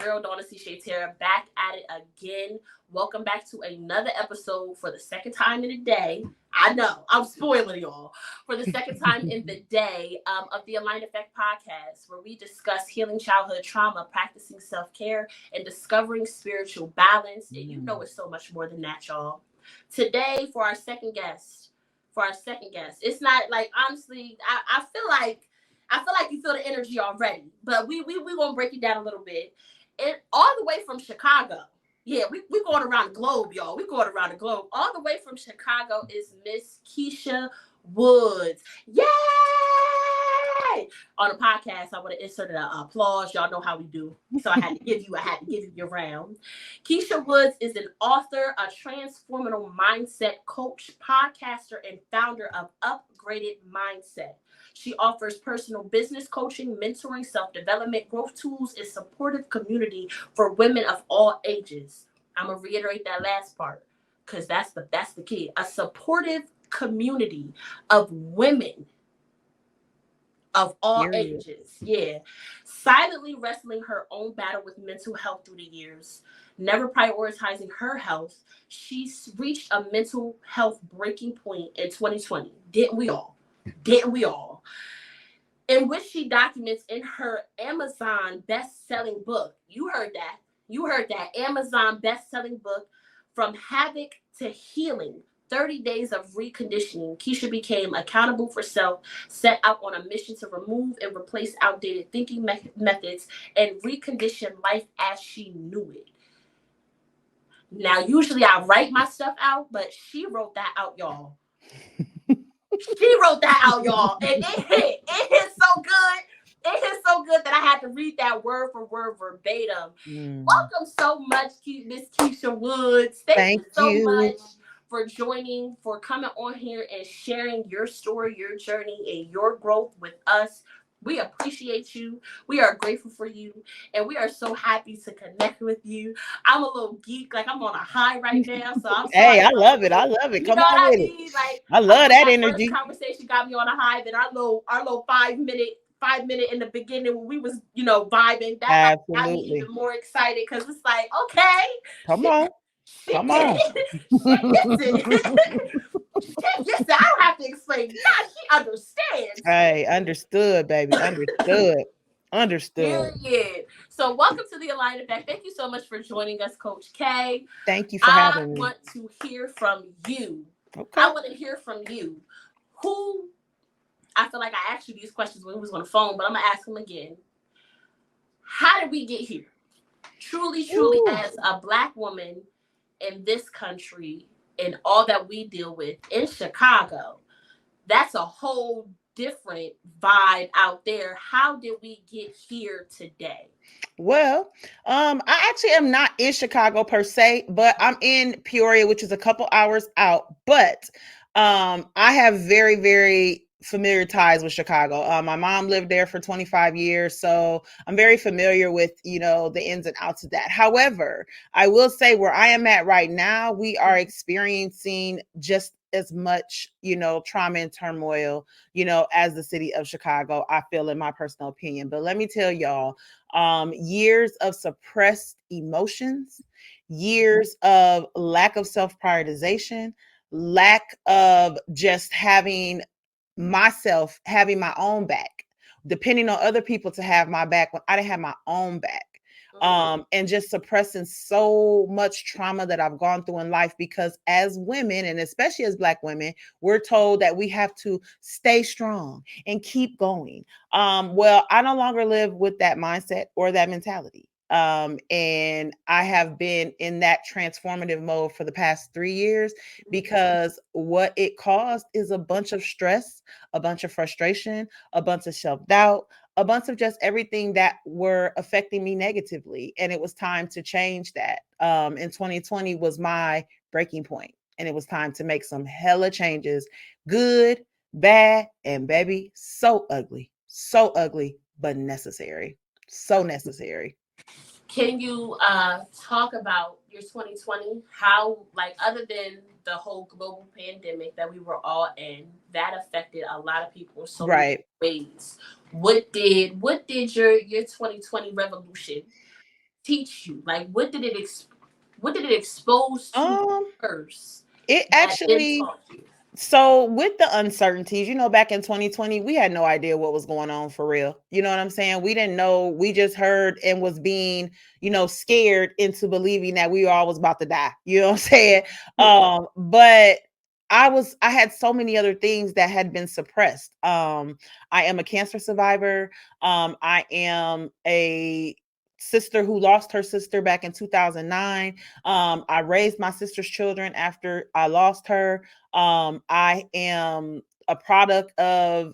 girl, Daunessy Shaitaire, back at it again. Welcome back to another episode for the second time in a day. I know, I'm spoiling y'all. For the second time in the day of the Aligned Effect podcast, where we discuss healing childhood trauma, practicing self-care, and discovering spiritual balance. And you know it's so much more than that, y'all. Today, for our second guest, it's not like, honestly, I feel like you feel the energy already, but we gonna break it down a little bit. And all the way from Chicago. Yeah, we going around the globe, y'all. We going around the globe. All the way from Chicago is Miss Keisha Woods. Yay! On the podcast, I would have inserted an applause. Y'all know how we do. So I had to give you your round. Keisha Woods is an author, a transformational mindset coach, podcaster, and founder of Upgraded Mindset. She offers personal business coaching, mentoring, self-development, growth tools, and supportive community for women of all ages. I'm going to reiterate that last part because that's the key. A supportive community of women of all ages. Yeah. Silently wrestling her own battle with mental health through the years, never prioritizing her health. She's reached a mental health breaking point in 2020. Didn't we all? In which she documents in her Amazon best-selling book. You heard that. Amazon best-selling book, From Havoc to Healing, 30 Days of Reconditioning. Keisha became accountable for self, set out on a mission to remove and replace outdated thinking methods and recondition life as she knew it. Now, usually I write my stuff out, but she wrote that out, y'all. And it hit. It hit so good that I had to read that word for word verbatim. Welcome so much, Miss Keisha Woods. Thank you so much for joining, for coming on here and sharing your story, your journey, and your growth with us. We appreciate you. We are grateful for you. And we are so happy to connect with you. I'm a little geek. Like, I'm on a high right now. So I'm sorry. Hey, I love it. Come on with it. Like, I love that energy. First conversation got me on a high. Then our little 5 minute in the beginning when we was, vibing. That got me even more excited because it's like, okay. Come on. She gets it. I don't have to explain. Nah, she understands. Hey, understood, baby. Understood. Yeah. So welcome to the Aligned Effect. Thank you so much for joining us, Coach K. Thank you for having me. I want to hear from you. Okay. I want to hear from you. I feel like I asked you these questions when we was on the phone, but I'm going to ask them again. How did we get here? Truly, as a Black woman in this country and all that we deal with in Chicago, that's a whole different vibe out there. How did we get here today? Well, I actually am not in Chicago per se, but I'm in Peoria, which is a couple hours out. But I have very, very familiar ties with Chicago. My mom lived there for 25 years, so I'm very familiar with, the ins and outs of that. However, I will say where I am at right now, we are experiencing just as much, trauma and turmoil, as the city of Chicago, I feel, in my personal opinion. But let me tell y'all, years of suppressed emotions, years of lack of self-prioritization, lack of just having my own back, depending on other people to have my back when I didn't have my own back. And just suppressing so much trauma that I've gone through in life, because as women, and especially as Black women, we're told that we have to stay strong and keep going. Well, I no longer live with that mindset or that mentality. And I have been in that transformative mode for the past 3 years, because what it caused is a bunch of stress, a bunch of frustration, a bunch of self-doubt, a bunch of just everything that were affecting me negatively. And it was time to change that. In 2020 was my breaking point, and it was time to make some hella changes. Good, bad, and baby, so ugly, but necessary. So necessary. Can you talk about your 2020? How, like, other than the whole global pandemic that we were all in, that affected a lot of people in so many ways. What did your 2020 revolution teach you? Like, what did it expose to you Um, first it that then actually taught you? So with the uncertainties, back in 2020, we had no idea what was going on for real. You know what I'm saying? We didn't know. We just heard and was being, scared into believing that we all was about to die. You know what I'm saying? But I had so many other things that had been suppressed. I am a cancer survivor. I am a sister who lost her sister back in 2009. I raised my sister's children after I lost her. I am a product of,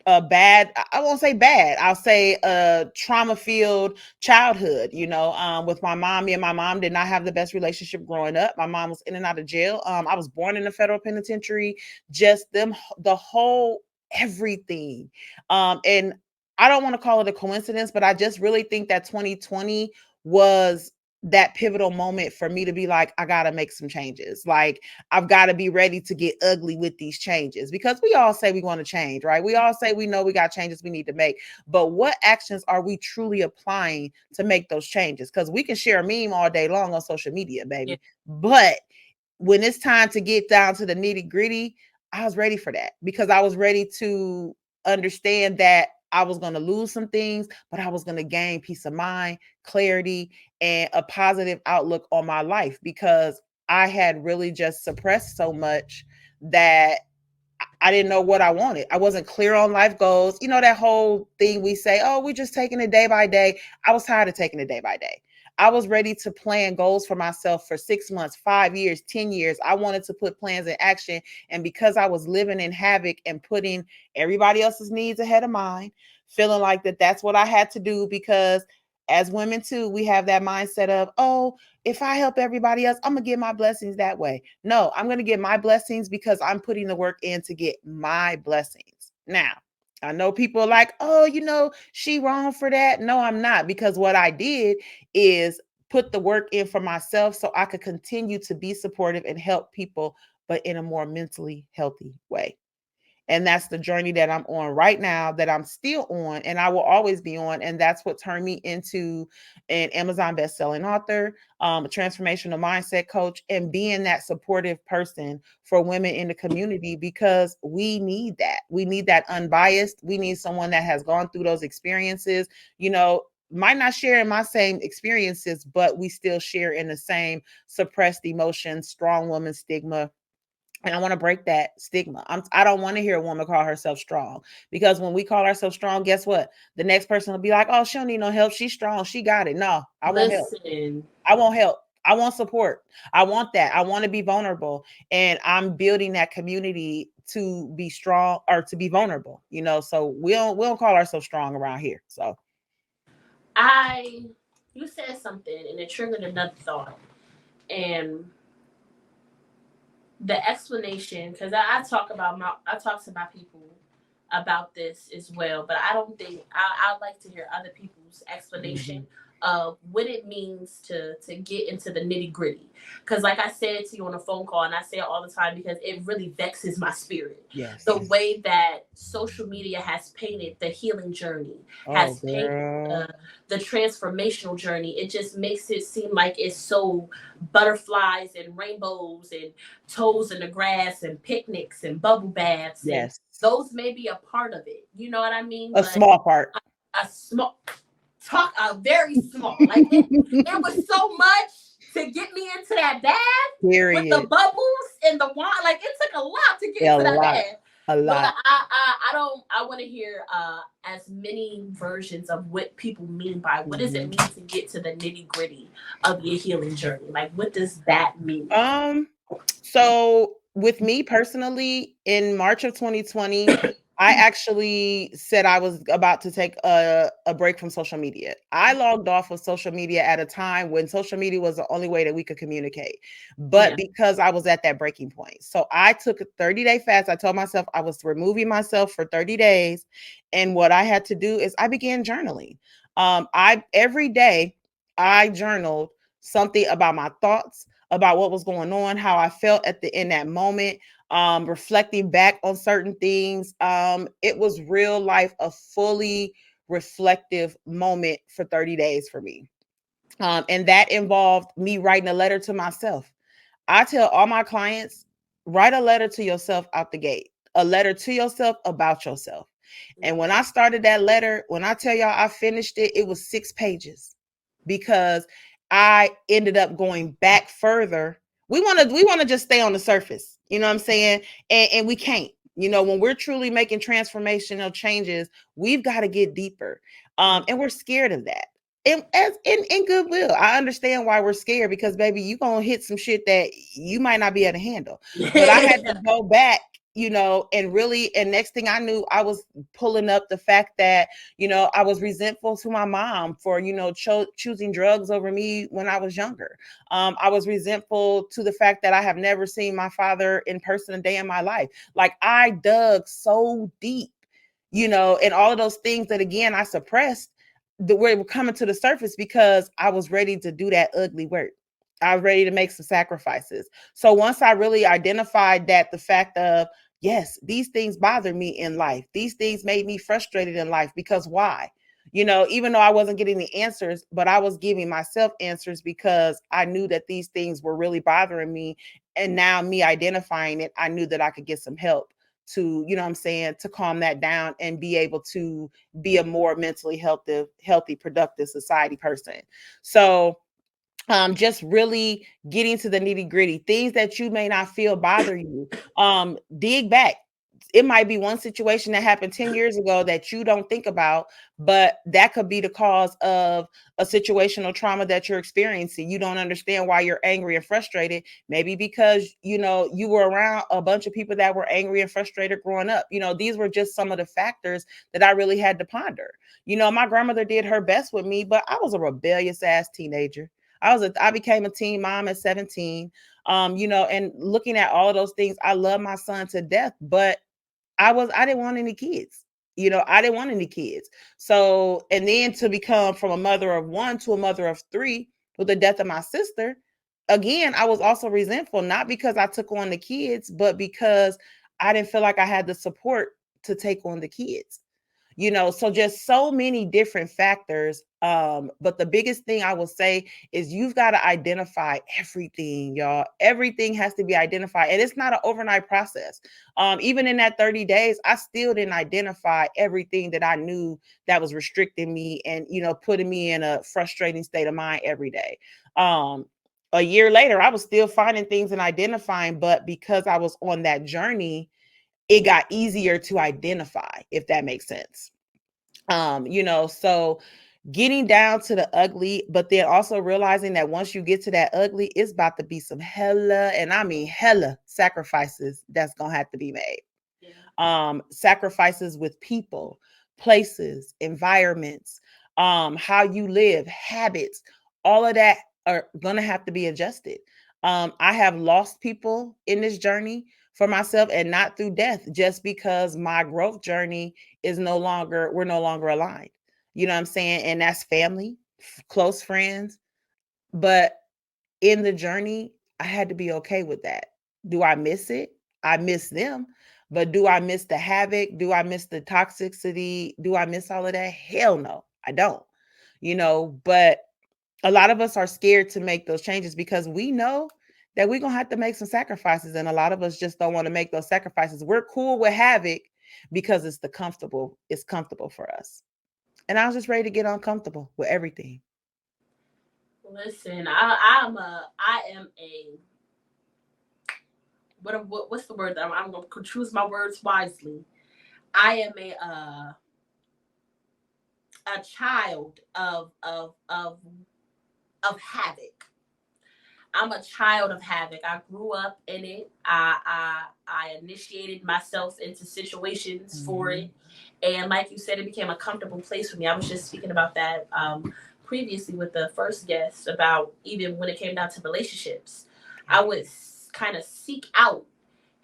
a bad, I won't say bad, I'll say a trauma filled childhood, with my mom. Me and my mom did not have the best relationship growing up. My mom was in and out of jail. I was born in a federal penitentiary, just the whole everything. And I don't want to call it a coincidence, but I just really think that 2020 was that pivotal moment for me to be like, I got to make some changes. Like, I've got to be ready to get ugly with these changes, because we all say we want to change, right? We all say we know we got changes we need to make, but what actions are we truly applying to make those changes? Because we can share a meme all day long on social media, Yeah. baby. But when it's time to get down to the nitty gritty, I was ready for that, because I was ready to understand that I was going to lose some things, but I was going to gain peace of mind, clarity, and a positive outlook on my life, because I had really just suppressed so much that I didn't know what I wanted. I wasn't clear on life goals. That whole thing we say, oh, we're just taking it day by day. I was tired of taking it day by day. I was ready to plan goals for myself for 6 months, 5 years, 10 years. I wanted to put plans in action. And because I was living in havoc and putting everybody else's needs ahead of mine, feeling like that's what I had to do, because as women too, we have that mindset of, oh, if I help everybody else, I'm going to get my blessings that way. No, I'm going to get my blessings because I'm putting the work in to get my blessings. Now, I know people are like, oh, she wrong for that. No, I'm not, because what I did is put the work in for myself so I could continue to be supportive and help people, but in a more mentally healthy way. And that's the journey that I'm on right now, that I'm still on, and I will always be on. And that's what turned me into an Amazon best-selling author, a transformational mindset coach, and being that supportive person for women in the community, because we need that. We need that unbiased. We need someone that has gone through those experiences, might not share in my same experiences, but we still share in the same suppressed emotions, strong woman stigma. And I want to break that stigma. I don't want to hear a woman call herself strong, because when we call ourselves strong, guess what? The next person will be like, oh, she don't need no help. She's strong. She got it. No, I won't help. Listen, I won't help. I want support. I want that. I want to be vulnerable. And I'm building that community to be strong, or to be vulnerable, so we don't call ourselves strong around here. So you said something and it triggered another thought. And the explanation, because I talk to my people about this as well, but I don't think I'd like to hear other people's explanation of what it means to get into the nitty gritty. Because like I said to you on a phone call, and I say it all the time, because it really vexes my spirit. yes. The way that social media has painted the healing journey, Oh, has painted girl. the transformational journey. It just makes it seem like it's so butterflies and rainbows and toes in the grass and picnics and bubble baths, and Yes. those may be a part of it. You know what I mean? A But small part. a small a very small. Like it was so much to get me into that bath with the Period. bubbles and the wine. Like it took a lot to get A into that lot. bath. A But lot. I don't I want to hear as many versions of what people mean by what does it mean to get to the nitty gritty of your healing journey. Like what does that mean? So with me personally, in March of 2020, I actually said I was about to take a break from social media. I logged off of social media at a time when social media was the only way that we could communicate. But Yeah. because I was at that breaking point. So I took a 30-day fast. I told myself I was removing myself for 30 days. And what I had to do is I began journaling. I every day I journaled something about my thoughts, about what was going on, how I felt in that moment, reflecting back on certain things. It was real life, a fully reflective moment for 30 days for me. And that involved me writing a letter to myself. I tell all my clients, write a letter to yourself out the gate, a letter to yourself about yourself. And when I started that letter, when I tell y'all I finished it, it was 6 pages because I ended up going back further. We want to just stay on the surface, you know what I'm saying? And we can't. You know, when we're truly making transformational changes, we've got to get deeper. And we're scared of that. And as in goodwill, I understand why we're scared because baby, you gonna hit some shit that you might not be able to handle. But I had to go back, you know, and really, and next thing I knew, I was pulling up the fact that, you know, I was resentful to my mom for, you know, choosing drugs over me when I was younger. I was resentful to the fact that I have never seen my father in person a day in my life. Like I dug so deep, you know, and all of those things that again I suppressed the way were coming to the surface because I was ready to do that ugly work. I was ready to make some sacrifices. So once I really identified that the fact of, yes, these things bother me in life. These things made me frustrated in life because why? You know, even though I wasn't getting the answers, but I was giving myself answers because I knew that these things were really bothering me. And now me identifying it, I knew that I could get some help to, you know what I'm saying, to calm that down and be able to be a more mentally healthy, productive society person. So just really getting to the nitty gritty things that you may not feel bother you. Dig back. It might be one situation that happened 10 years ago that you don't think about, but that could be the cause of a situational trauma that you're experiencing. You don't understand why you're angry and frustrated. Maybe because, you know, you were around a bunch of people that were angry and frustrated growing up. You know, these were just some of the factors that I really had to ponder. You know, my grandmother did her best with me, but I was a rebellious ass teenager. I became a teen mom at 17. You know, and looking at all of those things, I love my son to death, but I didn't want any kids. You know, I didn't want any kids. So, and then to become from a mother of one to a mother of three with the death of my sister, again, I was also resentful, not because I took on the kids, but because I didn't feel like I had the support to take on the kids. You know, so just so many different factors. But the biggest thing I will say is you've got to identify everything, y'all. Everything has to be identified, and it's not an overnight process. Even in that 30 days, I still didn't identify everything that I knew that was restricting me and, you know, putting me in a frustrating state of mind every day. A year later, I was still finding things and identifying, but because I was on that journey, it got easier to identify, if that makes sense. You know, so getting down to the ugly, but then also realizing that once you get to that ugly, it's about to be some hella, and I mean hella sacrifices that's gonna have to be made. Sacrifices with people, places, environments, how you live, habits, all of that are gonna have to be adjusted. I have lost people in this journey for myself, and not through death, just because my growth journey we're no longer aligned. You know what I'm saying? And that's family, close friends. But in the journey, I had to be okay with that. Do I miss it? I miss them. But do I miss the havoc? Do I miss the toxicity? Do I miss all of that? Hell no, I don't. You know, but a lot of us are scared to make those changes because we know that we're going to have to make some sacrifices. And a lot of us just don't want to make those sacrifices. We're cool with havoc because it's comfortable for us. And I was just ready to get uncomfortable with everything. Listen, I am a what's the word that I'm going to choose my words wisely. I am a child of havoc. I'm a child of havoc. I grew up in it. I initiated myself into situations for it, and like you said, it became a comfortable place for me. I was just speaking about that previously with the first guest about even when it came down to relationships, I would kind of seek out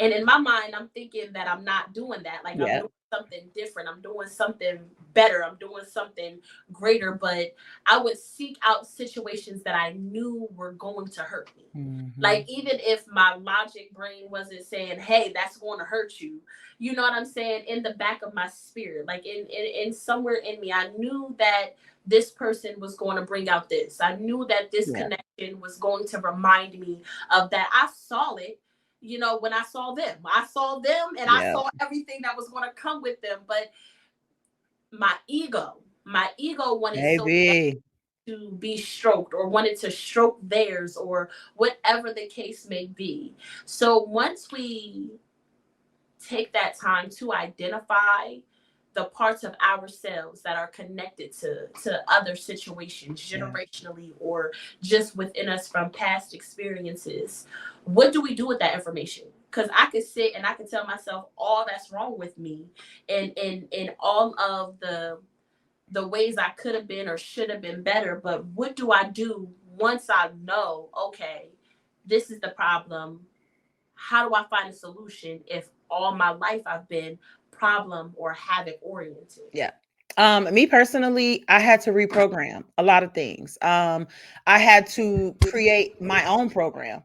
And in my mind, I'm thinking that I'm not doing that. Like I'm Yeah. doing something different. I'm doing something better. I'm doing something greater. But I would seek out situations that I knew were going to hurt me. Mm-hmm. Like even if my logic brain wasn't saying, "Hey, that's going to hurt you," you know what I'm saying? In the back of my spirit, like in somewhere in me, I knew that this person was going to bring out this. I knew that this Yeah. connection was going to remind me of that. I saw it, when I saw them and I Yeah. saw everything that was going to come with them. But my ego wanted so bad Baby. to be stroked or wanted to stroke theirs or whatever the case may be. So once we take that time to identify the parts of ourselves that are connected to other situations Yeah. generationally or just within us from past experiences, what do we do with that information? Because I could sit and I could tell myself all that's wrong with me and in all of the ways I could have been or should have been better. But what do I do once I know, okay, this is the problem? How do I find a solution if all my life I've been problem or havoc oriented? Yeah. Me personally, I had to reprogram a lot of things. I had to create my own program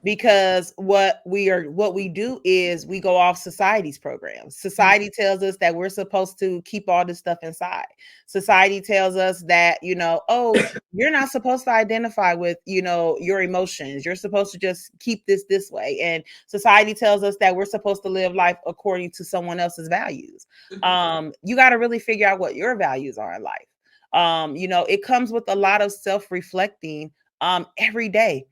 because what we do is we go off society's programs. Society tells us that we're supposed to keep all this stuff inside. Society tells us that, oh, you're not supposed to identify with, your emotions. You're supposed to just keep this way. And society tells us that we're supposed to live life according to someone else's values. You got to really figure out what your values are in life. It comes with a lot of self-reflecting every day.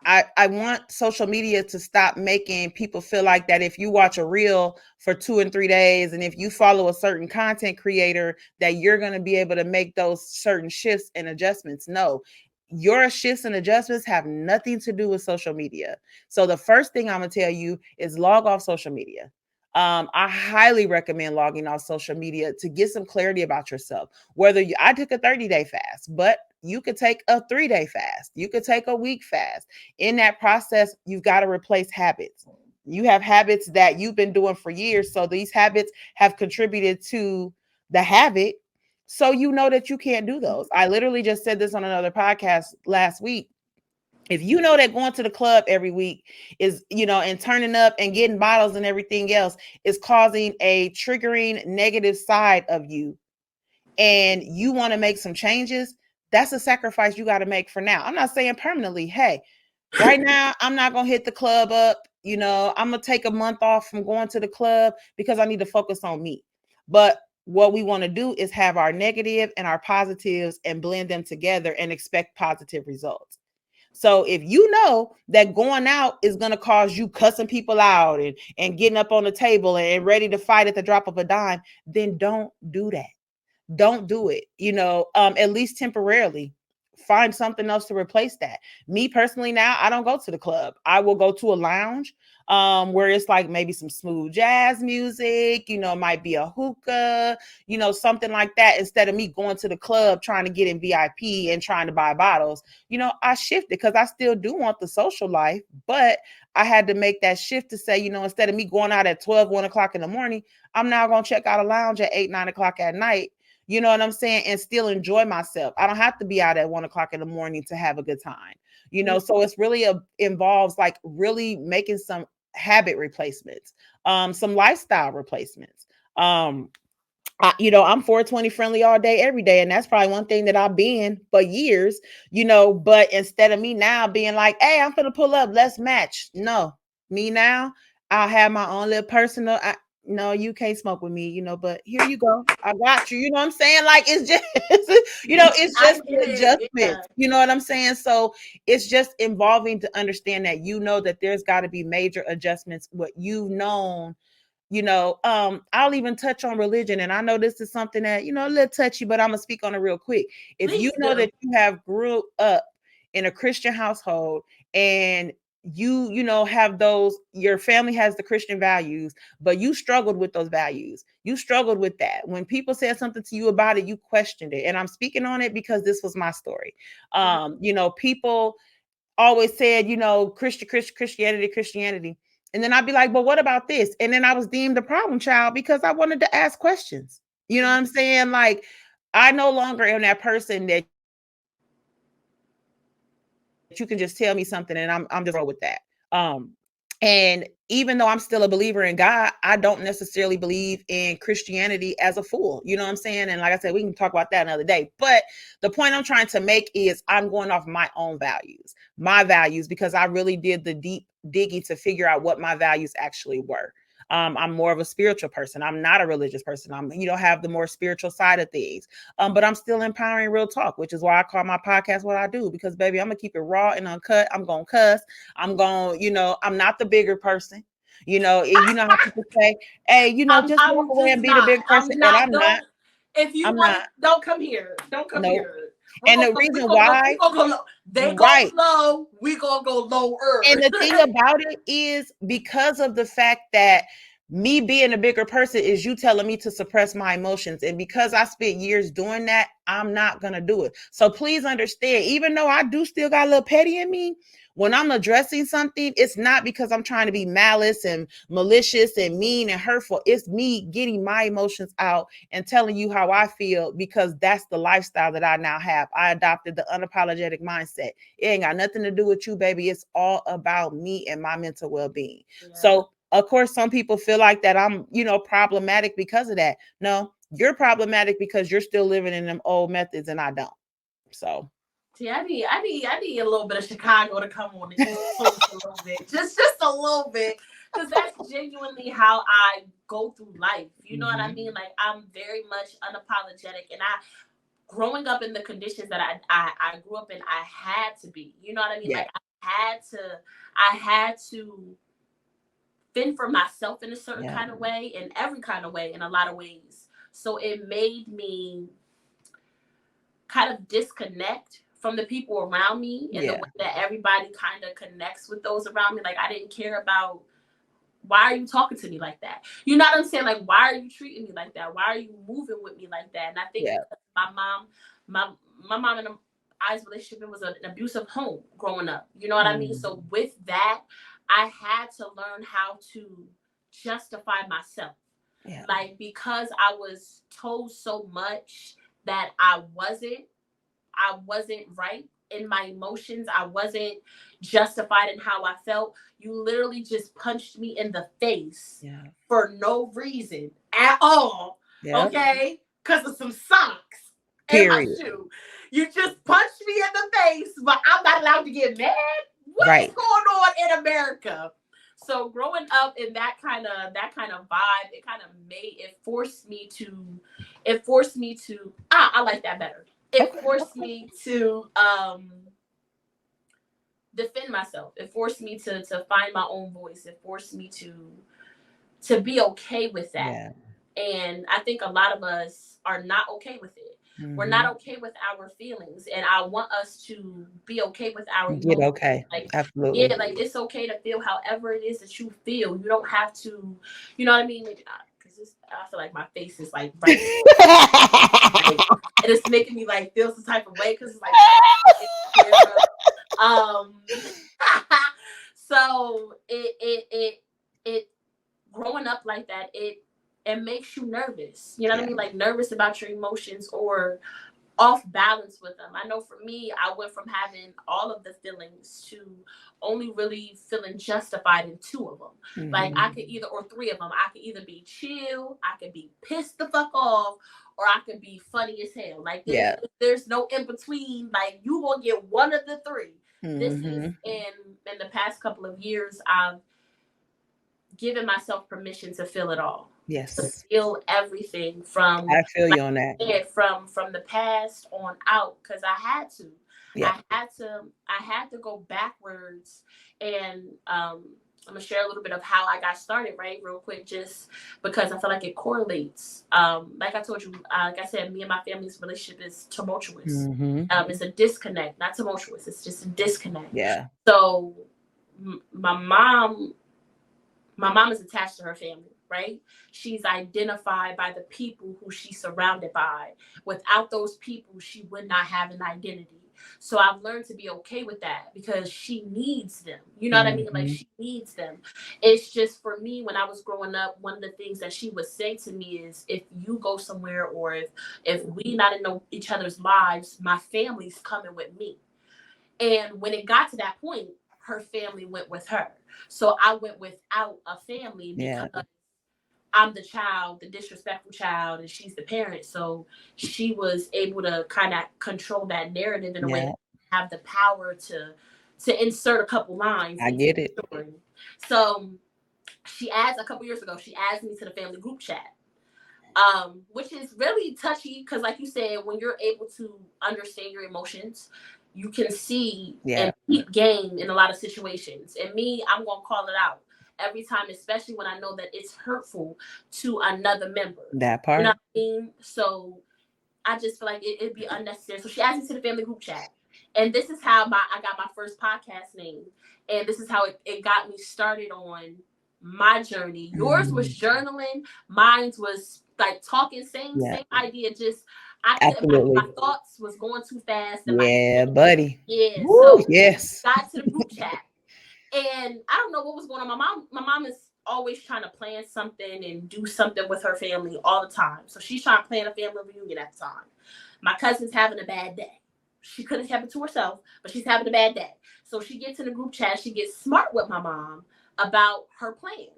I want social media to stop making people feel like that if you watch a reel for 2 and 3 days and if you follow a certain content creator that you're going to be able to make those certain shifts and adjustments. No, your shifts and adjustments have nothing to do with social media. So the first thing I'm going to tell you is log off social media. I highly recommend logging off social media to get some clarity about yourself. I took a 30-day fast, but you could take a 3-day fast. You could take a week fast. In that process, you've got to replace habits. You have habits that you've been doing for years. So these habits have contributed to the habit. So you know that you can't do those. I literally just said this on another podcast last week. If you know that going to the club every week is, and turning up and getting bottles and everything else is causing a triggering negative side of you, and you want to make some changes, that's a sacrifice you got to make for now. I'm not saying permanently. Hey, right now, I'm not going to hit the club up. I'm going to take a month off from going to the club because I need to focus on me. But what we want to do is have our negative and our positives and blend them together and expect positive results. So if you know that going out is going to cause you cussing people out and getting up on the table and ready to fight at the drop of a dime, then don't do that. Don't do it, at least temporarily. Find something else to replace that. Me personally, now I don't go to the club. I will go to a lounge where it's like maybe some smooth jazz music, might be a hookah, something like that, instead of me going to the club trying to get in VIP and trying to buy bottles. I shifted because I still do want the social life, but I had to make that shift to say, instead of me going out at 12, 1 o'clock in the morning, I'm now going to check out a lounge at 8, 9 o'clock at night. You know what I'm saying? And still enjoy myself. I don't have to be out at 1 o'clock in the morning to have a good time. So it's really involves like really making some habit replacements, some lifestyle replacements. I'm 420 friendly all day, every day. And that's probably one thing that I've been for years, but instead of me now being like, hey, I'm going to pull up, let's match. No, me now, I'll have my own little personal. No, you can't smoke with me, but here you go. I got you. You know what I'm saying? Like it's just, it's I just get it. Yeah. adjustments. You know what I'm saying? So it's just involving to understand that, that there's got to be major adjustments. What you've known, I'll even touch on religion. And I know this is something that, a little touchy, but I'm gonna speak on it real quick. If you Please know do. that you have grew up in a Christian household and have your family has the Christian values, but you struggled with those values. You struggled with that. When people said something to you about it, you questioned it. And I'm speaking on it because this was my story. People always said, Christianity. And then I'd be like, but what about this? And then I was deemed a problem child because I wanted to ask questions. You know what I'm saying? Like, I no longer am that person that you can just tell me something and I'm just roll with that. And even though I'm still a believer in God, I don't necessarily believe in Christianity as a full. You know what I'm saying? And like I said, we can talk about that another day. But the point I'm trying to make is I'm going off my own values, because I really did the deep digging to figure out what my values actually were. I'm more of a spiritual person. I'm not a religious person. I'm, have the more spiritual side of things. But I'm still empowering real talk, which is why I call my podcast what I do, because baby, I'm gonna keep it raw and uncut. I'm gonna cuss. I'm gonna, I'm not the bigger person. How people say, hey, just walk I'm away just and be the not. big person. I'm And not. I'm not. Don't. If you I'm want not. to, don't come here. Don't come Nope. here. And the reason We why, gonna go low. They go right. low. We gonna go lower. And the thing about it is, because of the fact that me being a bigger person is you telling me to suppress my emotions. And because I spent years doing that, I'm not going to do it. So please understand, even though I do still got a little petty in me, when I'm addressing something, it's not because I'm trying to be malice and malicious and mean and hurtful. It's me getting my emotions out and telling you how I feel, because that's the lifestyle that I now have. I adopted the unapologetic mindset. It ain't got nothing to do with you, baby. It's all about me and my mental well-being. Yeah. So, of course, some people feel like that I'm, problematic because of that. No, you're problematic because you're still living in them old methods and I don't. So. See, I need a little bit of Chicago to come on the East Coast a little bit, just a little bit, because that's genuinely how I go through life. You know what I mean? Like, I'm very much unapologetic, and growing up in the conditions that I grew up in, I had to be. You know what I mean? Yeah. Like, I had to fend for myself in a certain kind of way, in every kind of way, in a lot of ways. So it made me kind of disconnect from the people around me in the way that everybody kind of connects with those around me. Like, I didn't care about, why are you talking to me like that? You know what I'm saying? Like, why are you treating me like that? Why are you moving with me like that? And I think my mom and I's relationship, it was an abusive home growing up. You know what I mean? So with that, I had to learn how to justify myself. Yeah. Like, because I was told so much that I wasn't right in my emotions. I wasn't justified in how I felt. You literally just punched me in the face for no reason at all. Yep. Okay? Because of some socks in my shoe. You just punched me in the face, but I'm not allowed to get mad? What is going on in America? So growing up in that kind of vibe, it forced me to I like that better. It forced me to defend myself. It forced me to find my own voice. It forced me to be okay with that. Yeah. And I think a lot of us are not okay with it. We're not okay with our feelings, and I want us to be okay with our emotions. Okay. Like, absolutely. Yeah, like, it's okay to feel however it is that you feel. You don't have to, you know what I mean? Because I feel like my face is like right. Like, and it's making me like feel some type of way, because it's like so it growing up like that, it makes you nervous. You know what I mean? Like, nervous about your emotions or off balance with them. I know for me, I went from having all of the feelings to only really feeling justified in two of them. Like, I could either, or three of them, I could either be chill, I could be pissed the fuck off, or I could be funny as hell. Like, there's no in between. Like, you gonna get one of the three. This is in the past couple of years, I've given myself permission to feel it all. Yes. To feel everything from, I feel you on that. From the past on out, because I had to. Yeah. I had to go backwards, and I'm gonna share a little bit of how I got started, right, real quick, just because I feel like it correlates. Like I told you, like I said, me and my family's relationship is tumultuous. It's a disconnect, not tumultuous. It's just a disconnect. Yeah. So my mom is attached to her family, right? She's identified by the people who she's surrounded by. Without those people, she would not have an identity. So I've learned to be okay with that because she needs them. You know what I mean? Like, Mm-hmm. she needs them. It's just for me, when I was growing up, one of the things that she would say to me is, if you go somewhere, or if we not in each other's lives, my family's coming with me. And when it got to that point, her family went with her. So I went without a family Yeah. because I'm the child, the disrespectful child, and she's the parent. So she was able to kind of control that narrative in a way Yeah. that I have the power to insert a couple lines I into get it. the story. So she adds, a couple years ago, she adds me to the family group chat. Which is really touchy because, like you said, when you're able to understand your emotions, you can see Yeah. and keep game in a lot of situations. And me, I'm gonna call it out every time, especially when I know that it's hurtful to another member. That You know part. what I mean? So I just feel like it'd be unnecessary. So she asked me to the family group chat. And this is how I got my first podcast name. And this is how it got me started on my journey. Yours was journaling. Mine was like talking, Yeah. same idea. Just I couldn't, my Absolutely. thoughts was going too fast. And Yeah, buddy. yeah. Woo, So yes. got to the group chat. And I don't know what was going on. My mom is always trying to plan something and do something with her family all the time. So she's trying to plan a family reunion at the time. My cousin's having a bad day. She couldn't have it to herself, but she's having a bad day. So she gets in the group chat. She gets smart with my mom about her plans.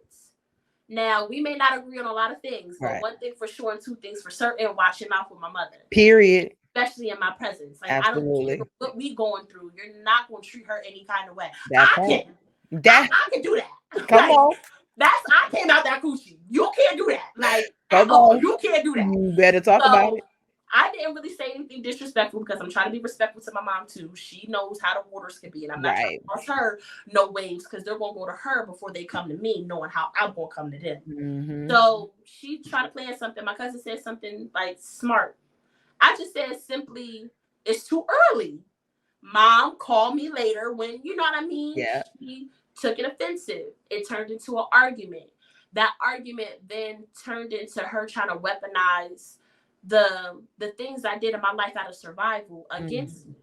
Now, we may not agree on a lot of things, but Right. one thing for sure and two things for certain, watch your mouth with my mother, Period. especially in my presence. Like, I don't care Absolutely. what we going through. You're not going to treat her any kind of way. That part. I can do that. Come Like, on. I came out that coochie. You can't do that. Like, Come on. you can't do that. You better talk about So it. I didn't really say anything disrespectful because I'm trying to be respectful to my mom too. She knows how the waters can be, and I'm not trying to cross her no waves because they're gonna go to her before they come to me, knowing how I'm gonna come to them. Mm-hmm. So she tried to plan something. My cousin said something like smart. I just said simply, "It's too early." Mom, call me later when, you know what I mean? Yeah. She took it offensive. It turned into an argument. That argument then turned into her trying to weaponize the things I did in my life out of survival against me.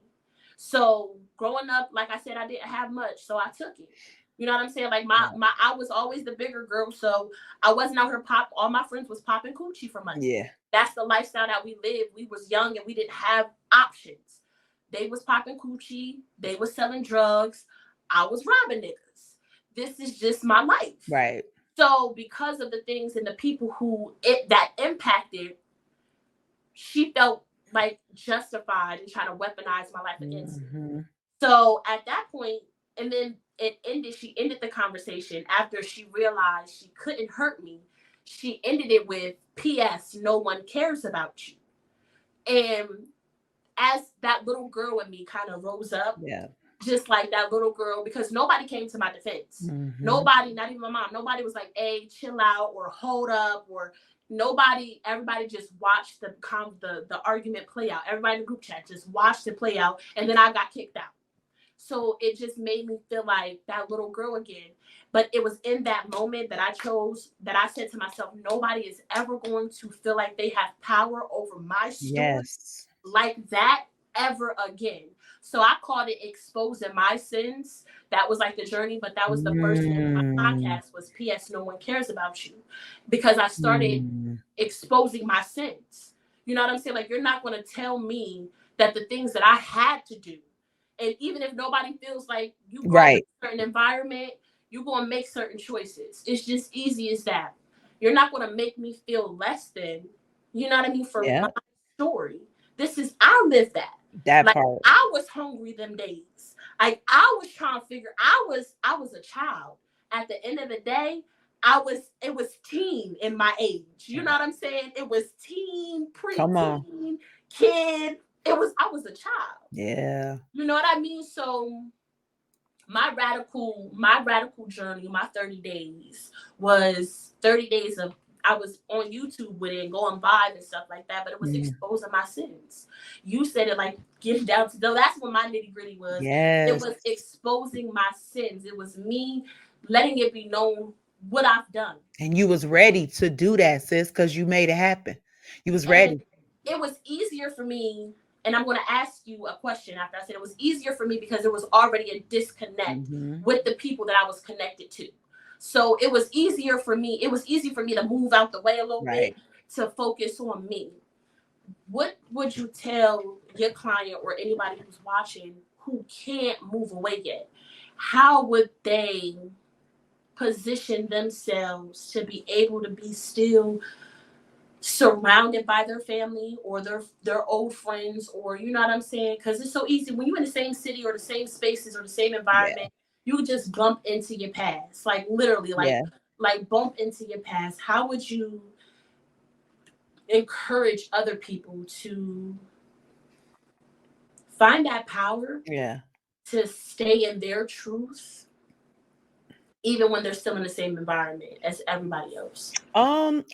So growing up, like I said, I didn't have much, so I took it. You know what I'm saying? Like my I was always the bigger girl, so I wasn't out here all my friends was popping coochie for money. Yeah. That's the lifestyle that we lived. We was young and we didn't have options. They was popping coochie, they was selling drugs, I was robbing niggas. This is just my life. Right. So because of the things and the people who that impacted, she felt like justified in trying to weaponize my life against me. So at that point, and then she ended the conversation after she realized she couldn't hurt me. She ended it with, P.S. No one cares about you. And as that little girl in me kind of rose up, just like that little girl, because nobody came to my defense. Nobody, not even my mom, nobody was like, hey, chill out or hold up or nobody. Everybody just watched the argument play out. Everybody in the group chat just watched it play out. And then I got kicked out. So it just made me feel like that little girl again. But it was in that moment that I said to myself, nobody is ever going to feel like they have power over my story like that ever again. So I called it exposing my sins. That was like the journey, but that was the first thing on my podcast was, P.S. No one cares about you. Because I started exposing my sins. You know what I'm saying? Like, you're not going to tell me that the things that I had to do, and even if nobody feels like you go in a certain environment, you're going to make certain choices. It's just easy as that. You're not going to make me feel less than, you know what I mean, for my story. I lived that. That like, part. I was hungry them days. Like, I was trying to figure, I was a child. At the end of the day, it was teen in my age. You know what I'm saying? It was teen, preteen, kid. I was a child. Yeah. You know what I mean? So my radical journey, my 30 days was 30 days of, I was on YouTube with it and going live and stuff like that, but it was exposing my sins. You said it like getting down to, that's what my nitty gritty was. Yes. It was exposing my sins. It was me letting it be known what I've done. And you was ready to do that, sis, because you made it happen. You was ready. It was easier for me. And I'm going to ask you a question after I said it was easier for me because there was already a disconnect with the people that I was connected to. So it was easier for me. It was easy for me to move out the way a little bit Right. to focus on me. What would you tell your client or anybody who's watching who can't move away yet? How would they position themselves to be able to be still surrounded by their family or their old friends, or you know what I'm saying? Because it's so easy when you're in the same city or the same spaces or the same Yeah. environment, you just bump into your past, like literally, Yeah. like bump into your past. How would you encourage other people to find that power Yeah. to stay in their truth, even when they're still in the same environment as everybody else?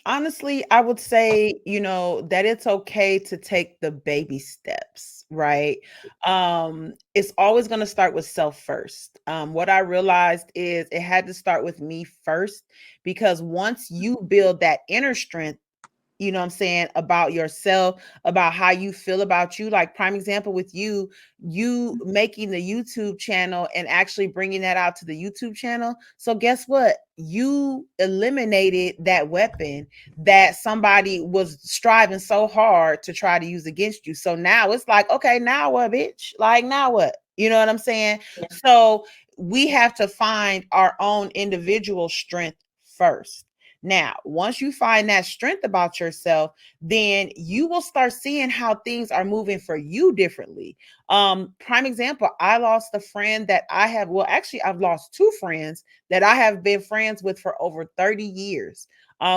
Honestly, I would say, that it's okay to take the baby steps, right? It's always going to start with self first. What I realized is it had to start with me first, because once you build that inner strength, you know what I'm saying, about yourself, about how you feel about you. Like prime example with you making the YouTube channel and actually bringing that out to the YouTube channel. So guess what? You eliminated that weapon that somebody was striving so hard to try to use against you. So now it's like, okay, now what, bitch? Like now what? You know what I'm saying? Yeah. So we have to find our own individual strength first. Now, once you find that strength about yourself, then you will start seeing how things are moving for you differently. Prime example, I lost a friend that I have, well, actually, I've lost two friends that I have been friends with for over 30 years.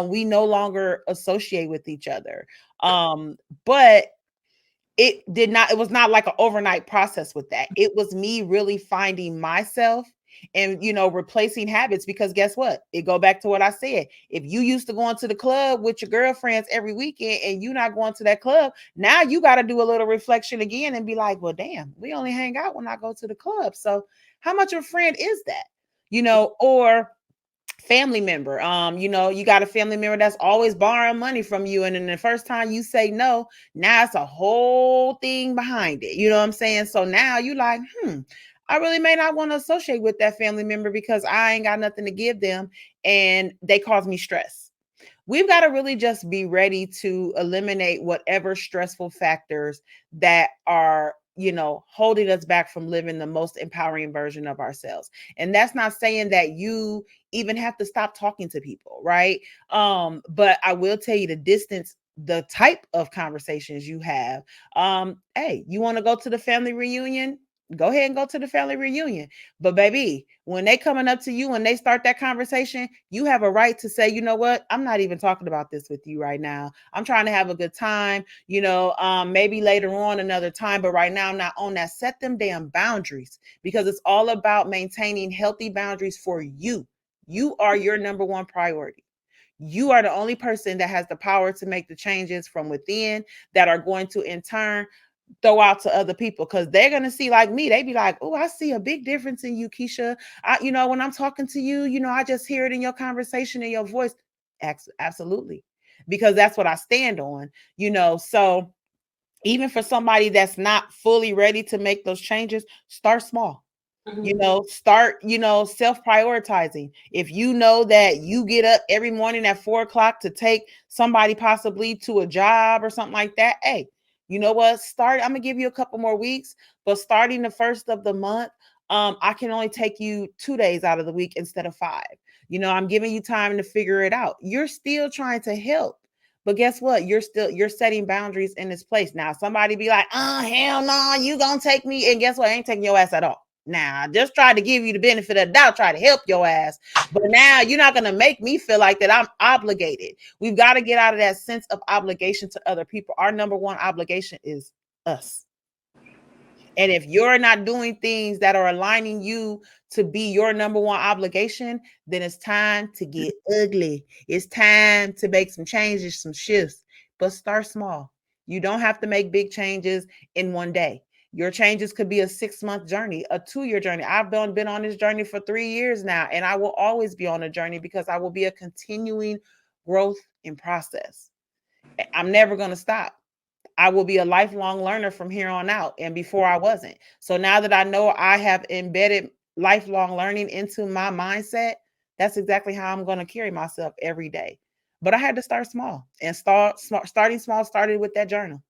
We no longer associate with each other. But it was not like an overnight process with that. It was me really finding myself and replacing habits, because guess what, it go back to what I said. If you used to going to the club with your girlfriends every weekend and you not going to that club, now you got to do a little reflection again and be like, well, damn, we only hang out when I go to the club. So how much of a friend is that? Or family member. You got a family member that's always borrowing money from you, and then the first time you say no, now it's a whole thing behind it. You know what I'm saying? So now you like, I really may not want to associate with that family member because I ain't got nothing to give them and they cause me stress. We've got to really just be ready to eliminate whatever stressful factors that are holding us back from living the most empowering version of ourselves. And that's not saying that you even have to stop talking to people, right? But I will tell you, the distance, the type of conversations you have. Hey, you want to go to the family reunion? Go ahead and go to the family reunion. But baby, when they coming up to you and they start that conversation, you have a right to say, you know what? I'm not even talking about this with you right now. I'm trying to have a good time, maybe later on another time, but right now I'm not on that. Set them damn boundaries, because it's all about maintaining healthy boundaries for you. You are your number one priority. You are the only person that has the power to make the changes from within that are going to in turn throw out to other people, because they're going to see, like me, they be like, oh, I see a big difference in you, Keisha. When I'm talking to you, I just hear it in your conversation, in your voice. Absolutely. Because that's what I stand on, so even for somebody that's not fully ready to make those changes, start small. Start, self prioritizing. If you know that you get up every morning at 4 o'clock to take somebody possibly to a job or something like that, hey, you know what? I'm gonna give you a couple more weeks, but starting the first of the month, I can only take you 2 days out of the week instead of 5. I'm giving you time to figure it out. You're still trying to help. But guess what? You're setting boundaries in this place. Now, somebody be like, oh, hell no, you gonna take me. And guess what? I ain't taking your ass at all. Now, I just tried to give you the benefit of the doubt, try to help your ass. But now you're not going to make me feel like that I'm obligated. We've got to get out of that sense of obligation to other people. Our number one obligation is us. And if you're not doing things that are aligning you to be your number one obligation, then it's time to get ugly. It's time to make some changes, some shifts, but start small. You don't have to make big changes in one day. Your changes could be a 6-month journey, a 2-year journey. I've been on this journey for 3 years now, and I will always be on a journey because I will be a continuing growth in process. I'm never going to stop. I will be a lifelong learner from here on out. And before I wasn't. So now that I know I have embedded lifelong learning into my mindset, that's exactly how I'm going to carry myself every day. But I had to start small, and starting small started with that journal,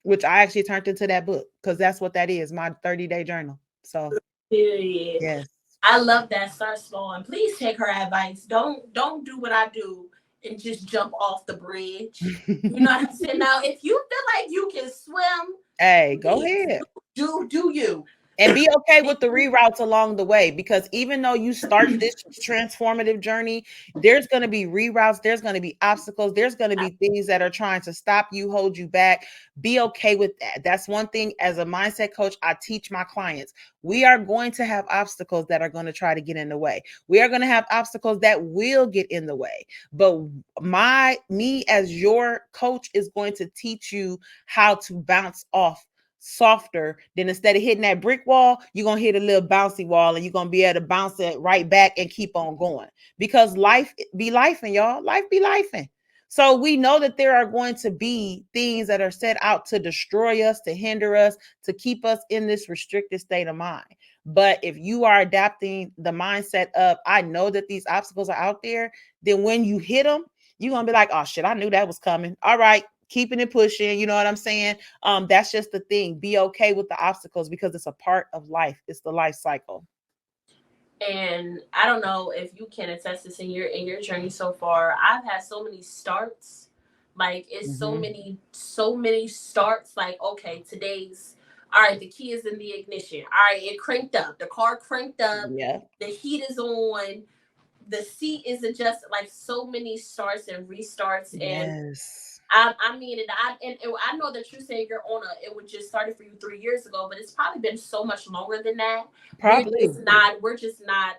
which I actually turned into that book, because that's what that is, my 30-day journal. So Period. yes. I love that. Start small, and please take her advice. Don't do what I do and just jump off the bridge. You know what I'm saying? Now, if you feel like you can swim, Hey, go please ahead. do you. And be okay with the reroutes along the way, because even though you start this transformative journey, there's going to be reroutes, there's going to be obstacles, there's going to be things that are trying to stop you, hold you back. Be okay with that. That's one thing as a mindset coach I teach my clients. We are going to have obstacles that are going to try to get in the way. We are going to have obstacles that will get in the way. But me as your coach is going to teach you how to bounce off softer. Then instead of hitting that brick wall, you're gonna hit a little bouncy wall, and you're gonna be able to bounce it right back and keep on going, because life be lifing, y'all. Life be lifing. So we know that there are going to be things that are set out to destroy us, to hinder us, to keep us in this restricted state of mind. But if you are adapting the mindset of, I know that these obstacles are out there, then when you hit them, you're gonna be like, oh shit, I knew that was coming. All right, keeping it pushing, you know what I'm saying? That's just the thing. Be okay with the obstacles, because it's a part of life. It's the life cycle. And I don't know if you can attest this in your journey so far. I've had so many starts. Like it's so many starts. Like, okay, today's all right, the key is in the ignition. All right, it cranked up. The car cranked up. Yeah. The heat is on. The seat is adjusted. Like so many starts and restarts. And Yes. I mean, I know that you're saying you're on it would just started for you 3 years ago, but it's probably been so much longer than that. Probably. We're just not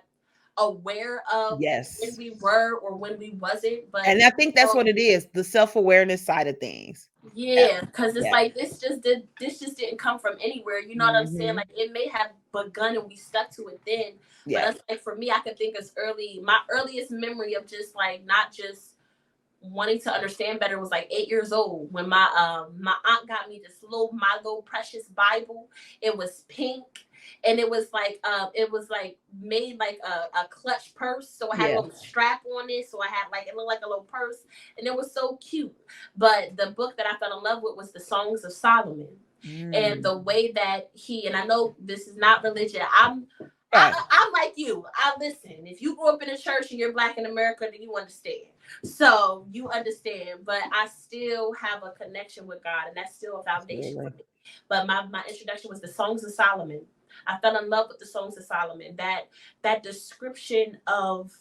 aware of when Yes. we were or when we wasn't. But And I think that's what it is, the self-awareness side of things. yeah, because it's Yeah. like this just didn't come from anywhere. You know what I'm saying? Like it may have begun and we stuck to it then. But Yeah. that's like for me, I could think as my earliest memory of just like not just wanting to understand better was like 8 years old when my aunt got me this little Mago Precious Bible. It was pink, and it was like made like a clutch purse, so I had a little strap on it, so I had like it looked like a little purse, and it was so cute. But the book that I fell in love with was the Songs of Solomon. And the way that and I know this is not religion. I'm like you. I listen. If you grew up in a church and you're Black in America, then you understand. So you understand. But I still have a connection with God, and that's still a foundation for me. But my introduction was the Songs of Solomon. I fell in love with the Songs of Solomon. That description of,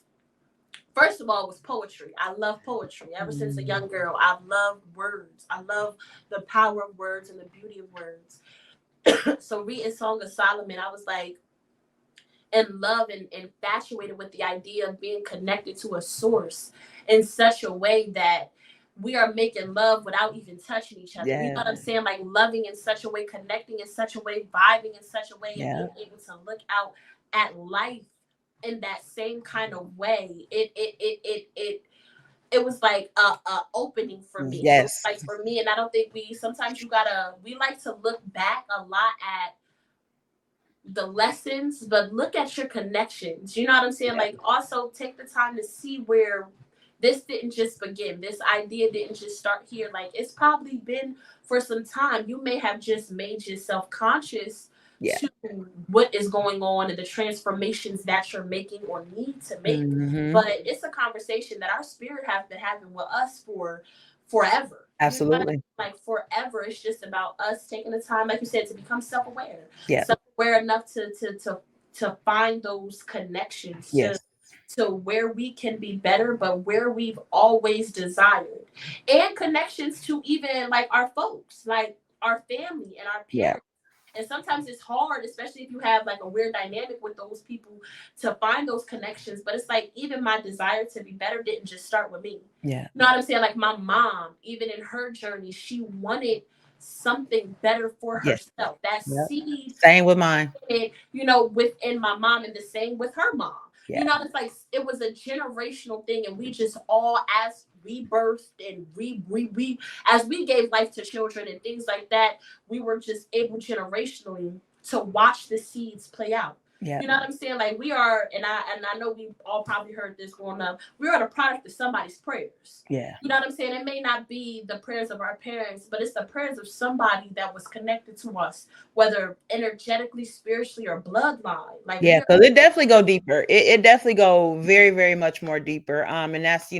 first of all, was poetry. I love poetry. Ever since a young girl, I've loved words. I love the power of words and the beauty of words. So reading Song of Solomon, I was like in love and infatuated with the idea of being connected to a source in such a way that we are making love without even touching each other. You know what I'm saying? Like loving in such a way, connecting in such a way, vibing in such a way, and being able to look out at life in that same kind of way. It was like a opening for me. Yes. So like for me, and I don't think we like to look back a lot at the lessons, but look at your connections. You know what I'm saying? Like also take the time to see where this didn't just begin. This idea didn't just start here. Like it's probably been for some time. You may have just made yourself conscious to what is going on and the transformations that you're making or need to make. But it's a conversation that our spirit has been having with us for forever. Absolutely. You know, like forever. It's just about us taking the time, like you said, to become self-aware. Yeah. Self-aware enough to find those connections to where we can be better, but where we've always desired. And connections to even like our folks, like our family and our parents. Yeah. And sometimes it's hard, especially if you have like a weird dynamic with those people, to find those connections. But it's like even my desire to be better didn't just start with me. Yeah. You know what I'm saying? Like my mom, even in her journey, she wanted something better for herself. That seed. Same with mine. You know, within my mom, and the same with her mom. Yeah. You know, it's like it was a generational thing, and we just all, as rebirthed and we as we gave life to children and things like that, we were just able generationally to watch the seeds play out. Yeah. You know what I'm saying? Like we are, and I know we all probably heard this growing up. We are the product of somebody's prayers. Yeah. You know what I'm saying? It may not be the prayers of our parents, but it's the prayers of somebody that was connected to us, whether energetically, spiritually, or bloodline. Like Yeah, we because it definitely go deeper. It definitely go very, very much more deeper. And that's,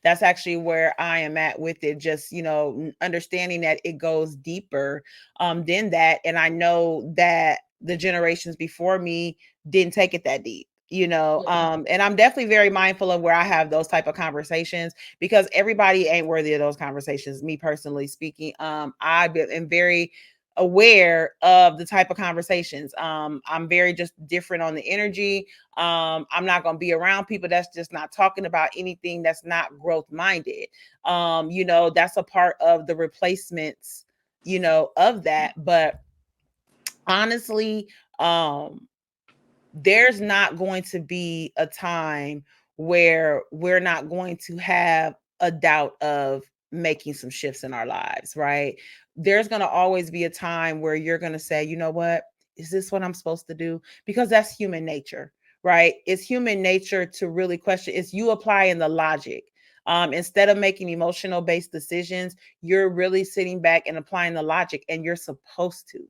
that's actually where I am at with it. Just, understanding that it goes deeper than that. And I know that the generations before me didn't take it that deep. And I'm definitely very mindful of where I have those type of conversations, because everybody ain't worthy of those conversations. Me personally speaking, I am very aware of the type of conversations. I'm very just different on the energy. I'm not going to be around people that's just not talking about anything that's not growth minded. That's a part of the replacements, of that. But honestly, there's not going to be a time where we're not going to have a doubt of making some shifts in our lives, right? There's going to always be a time where you're going to say, you know what? Is this what I'm supposed to do? Because that's human nature, right? It's human nature to really question. It's you applying the logic. Instead of making emotional based decisions, you're really sitting back and applying the logic, and you're supposed to.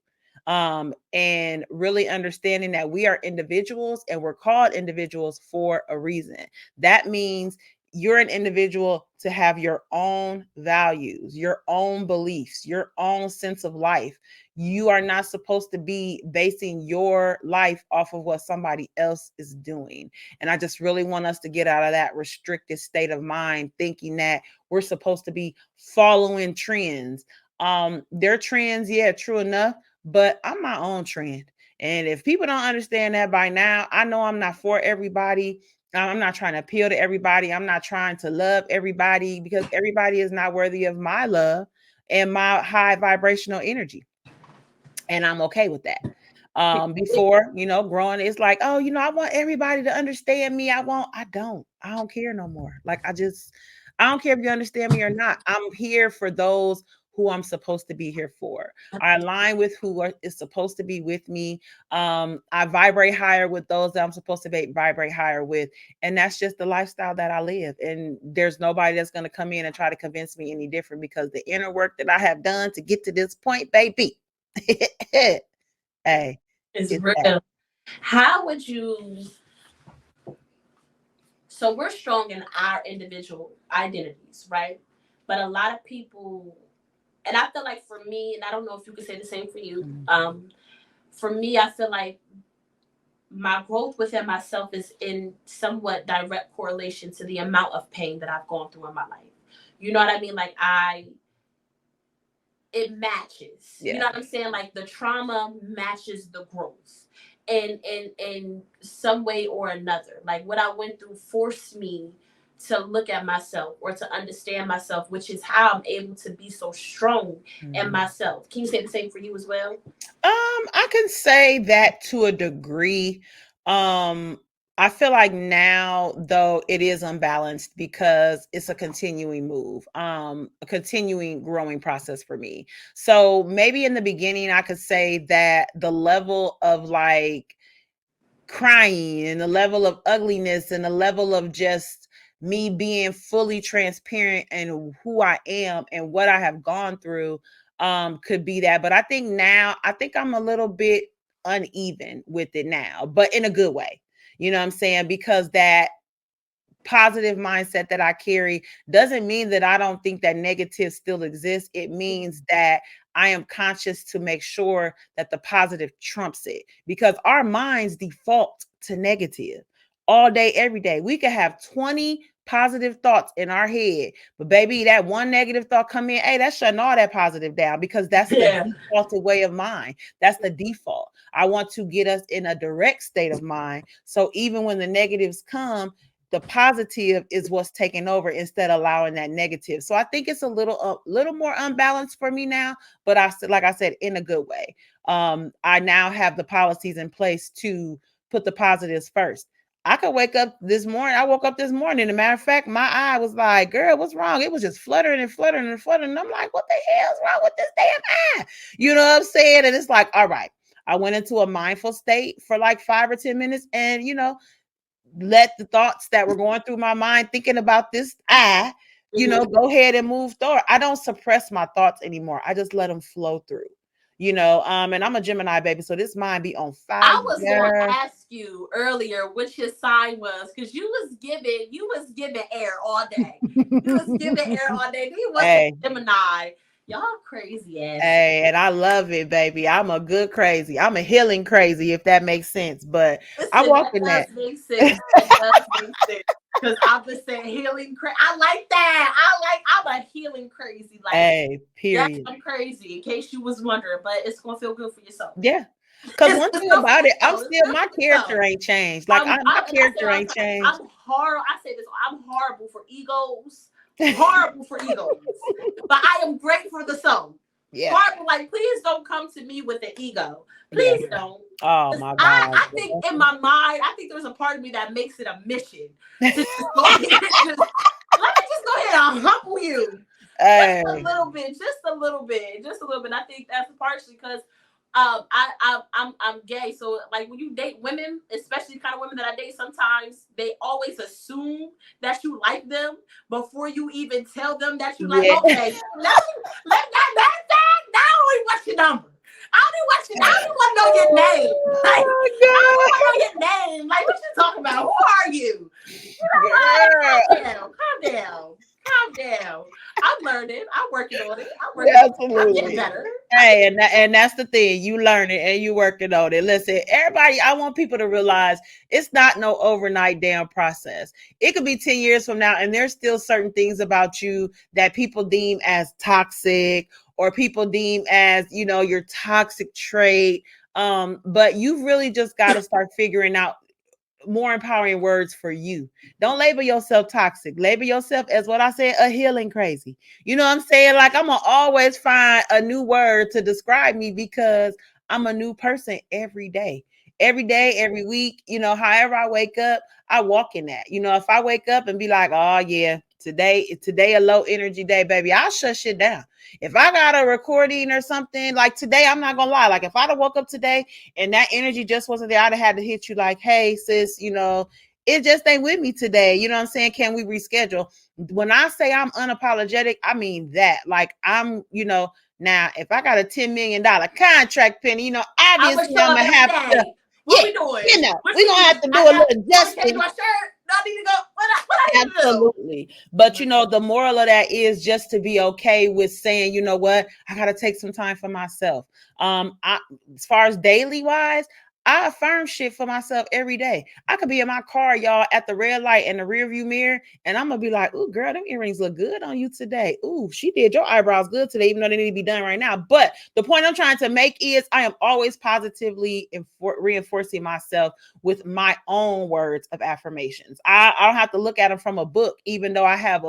And really understanding that we are individuals and we're called individuals for a reason. That means you're an individual to have your own values, your own beliefs, your own sense of life. You are not supposed to be basing your life off of what somebody else is doing. And I just really want us to get out of that restricted state of mind, thinking that we're supposed to be following trends. They're trends, yeah, true enough, but I'm my own trend. And if people don't understand that by now, I know I'm not for everybody. I'm not trying to appeal to everybody. I'm not trying to love everybody, because everybody is not worthy of my love and my high vibrational energy. And I'm okay with that. Before, growing, it's like, oh, I want everybody to understand me. I don't care no more. Like, I don't care if you understand me or not. I'm here for those who I'm supposed to be here for. I align with is supposed to be with me. I vibrate higher with those that I'm supposed to vibrate higher with. And that's just the lifestyle that I live. And there's nobody that's going to come in and try to convince me any different, because the inner work that I have done to get to this point, baby. Hey, it's it's real. that. How would you? So we're strong in our individual identities, right? But a lot of people, and I feel like for me, and I don't know if you could say the same for you. For me, I feel like my growth within myself is in somewhat direct correlation to the amount of pain that I've gone through in my life. You know what I mean? Like it matches. Yeah. You know what I'm saying? Like the trauma matches the growth. And in some way or another. Like what I went through forced me to look at myself or to understand myself, which is how I'm able to be so strong in myself. Can you say the same for you as well? I can say that to a degree. I feel like now, though, it is unbalanced because it's a continuing move, a continuing growing process for me. So maybe in the beginning, I could say that the level of like crying and the level of ugliness and the level of just me being fully transparent and who I am and what I have gone through could be that. But I think now, I think I'm a little bit uneven with it now, but in a good way. You know what I'm saying? Because that positive mindset that I carry doesn't mean that I don't think that negative still exists. It means that I am conscious to make sure that the positive trumps it, because our minds default to negative all day, every day. We could have 20 positive thoughts in our head, but baby, that one negative thought come in, hey, that's shutting all that positive down, because that's the defaulted way of mind. That's the default. I want to get us in a direct state of mind. So even when the negatives come, the positive is what's taking over instead of allowing that negative. So I think it's a little more unbalanced for me now, but like I said, in a good way. I now have the policies in place to put the positives first. I could wake up this morning. I woke up this morning. As a matter of fact, my eye was like, girl, what's wrong? It was just fluttering and fluttering and fluttering. And I'm like, what the hell's wrong with this damn eye? You know what I'm saying? And it's like, all right. I went into a mindful state for like 5 or 10 minutes and, let the thoughts that were going through my mind thinking about this eye, go ahead and move forward. I don't suppress my thoughts anymore. I just let them flow through. And I'm a Gemini baby, so this mind be on I was gonna fire. ask you earlier which his sign was, because you was giving air all day. You was giving air all day. He was a Hey, Gemini. Y'all crazy ass. hey, and I love it, baby. I'm a good crazy. I'm a healing crazy, if that makes sense. But I Listen, walk that in does that. make sense. That does make sense. Because I've been saying healing crazy. I like that. I'm a healing crazy. Like, Hey, yes, period. I'm crazy, in case you was wondering, but it's gonna feel good for your soul. Yeah. Because one It's thing good for about your it, I'm soul. It's still good my for your character soul. ain't changed. Like my And I say character it all ain't the time. changed. I'm horrible. I say this. I'm horrible for egos. Horrible for egos. But I am great for the soul. Yeah. Horrible. Like, please don't come to me with an ego. Yeah. Please don't. Oh 'Cause my God. I think in my mind, I think there's a part of me that makes it a mission to just go ahead and just let me just go ahead and humble you. Just a Hey. little bit, just a little bit, just a little bit. I think that's partially because I'm gay, so like when you date women, especially the kind of women that I date, sometimes they always assume that you like them before you even tell them that you like. Yeah. Okay, let that now we want your number. I don't even want to know your name. Like, Oh I don't my even want to know your name. Like, what you talking about? Who are you? God. Calm Girl. down, calm down, calm down. I'm learning. I'm working on it. I'm working Yeah, on it. I'm getting absolutely. better. Hey, and that's the thing. You learn it and you working on it. Listen, everybody, I want people to realize it's not no overnight damn process. It could be 10 years from now, and there's still certain things about you that people deem as toxic or people deem as, your toxic trait. But you've really just got to start figuring out more empowering words for you. Don't label yourself toxic. Label yourself as what I said, a healing crazy. You know what I'm saying? Like I'm gonna always find a new word to describe me because I'm a new person every day. Every day, every week, however I wake up, I walk in that. If I wake up and be like, oh yeah, today a low energy day, baby, I'll shut shit down. If I got a recording or something, like today, I'm not gonna lie. Like if I'd have woke up today and that energy just wasn't there, I'd have had to hit you like, hey, sis, it just ain't with me today. You know what I'm saying? Can we reschedule? When I say I'm unapologetic, I mean that. Like now if I got a $10 million contract, Penny, I'm gonna obviously show I'm up gonna every have to, day. What yeah, we doing? What we're you gonna have need? to do I a got. little I change adjusting. my shirt. Do I need to go? What I need to do? Absolutely. But the moral of that is just to be okay with saying, you know what, I gotta take some time for myself. As far as daily wise, I affirm shit for myself every day. I could be in my car, y'all, at the red light in the rear view mirror, and I'm gonna be like, ooh, girl, them earrings look good on you today. Ooh, she did your eyebrows good today, even though they need to be done right now. But the point I'm trying to make is I am always positively reinforcing myself with my own words of affirmations. I don't have to look at them from a book, even though I have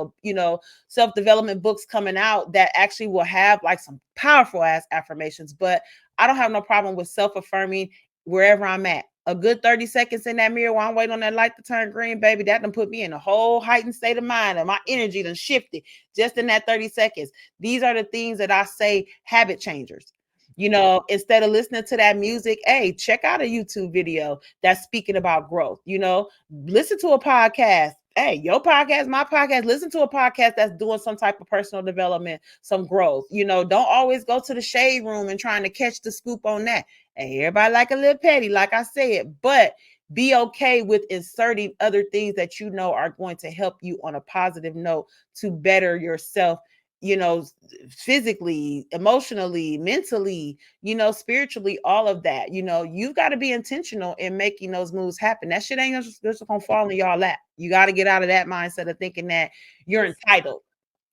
self-development books coming out that actually will have like some powerful ass affirmations. But I don't have no problem with self-affirming wherever I'm at. A good 30 seconds in that mirror while I'm waiting on that light to turn green, baby, that done put me in a whole heightened state of mind and my energy done shifted just in that 30 seconds. These are the things that I say habit changers. Instead of listening to that music, hey, check out a YouTube video that's speaking about growth. Listen to a podcast. Hey, your podcast, my podcast, listen to a podcast that's doing some type of personal development, some growth. Don't always go to the shade room and trying to catch the scoop on that. Hey, everybody like a little petty, like I said, but be okay with inserting other things that are going to help you on a positive note to better yourself, physically, emotionally, mentally, spiritually, all of that. You've got to be intentional in making those moves happen. That shit ain't just gonna fall in y'all lap. You got to get out of that mindset of thinking that you're entitled.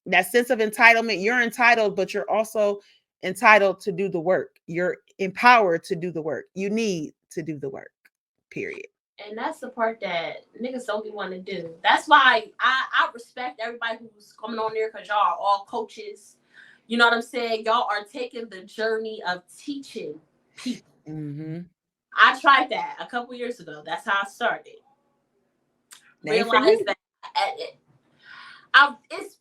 That sense of entitlement, you're entitled, but you're also entitled to do the work. You're empowered to do the work. You need to do the work, period. And that's the part that niggas don't be wanting to do. That's why I respect everybody who's coming on there, because y'all are all coaches. You know what I'm saying? Y'all are taking the journey of teaching people. Mm-hmm. I tried that a couple years ago. That's how I started. Ain't for realize you. that it's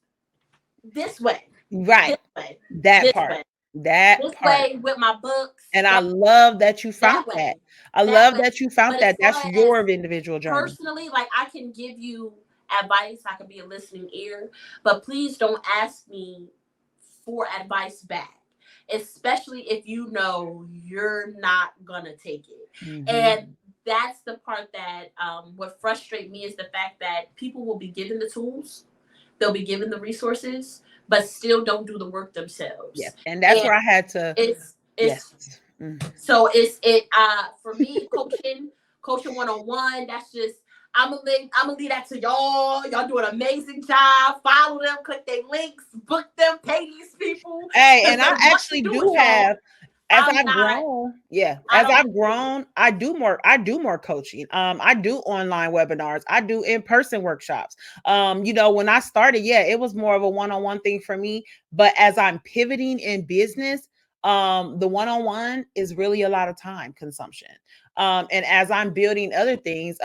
this way, Right. this way, That this part. way, That this part. way with my books, And I love that you found that way, that. I that love way. that you found But as that. far That's as your individual journey. personally, like I can give you advice, I can be a listening ear, but please don't ask me for advice back, especially if you know you're not gonna take it. And that's the part that what frustrates me is the fact that people will be given the tools, they'll be given the resources, but still don't do the work Yes. themselves. And that's And where I had to, it's yes. so for me, coaching 1-on-1, that's just I'm gonna leave that to y'all. Y'all do an amazing job. Follow them, click their links, book them, pay these people Hey, because and I they want to actually do do it, y'all. have, as I'm I've not. grown, I as don't I've do it. grown, I do more coaching. I do online webinars, I do in-person workshops. When I started, it was more of a one-on-one thing for me. But as I'm pivoting in business, the one-on-one is really a lot of time consumption. And as I'm building other things,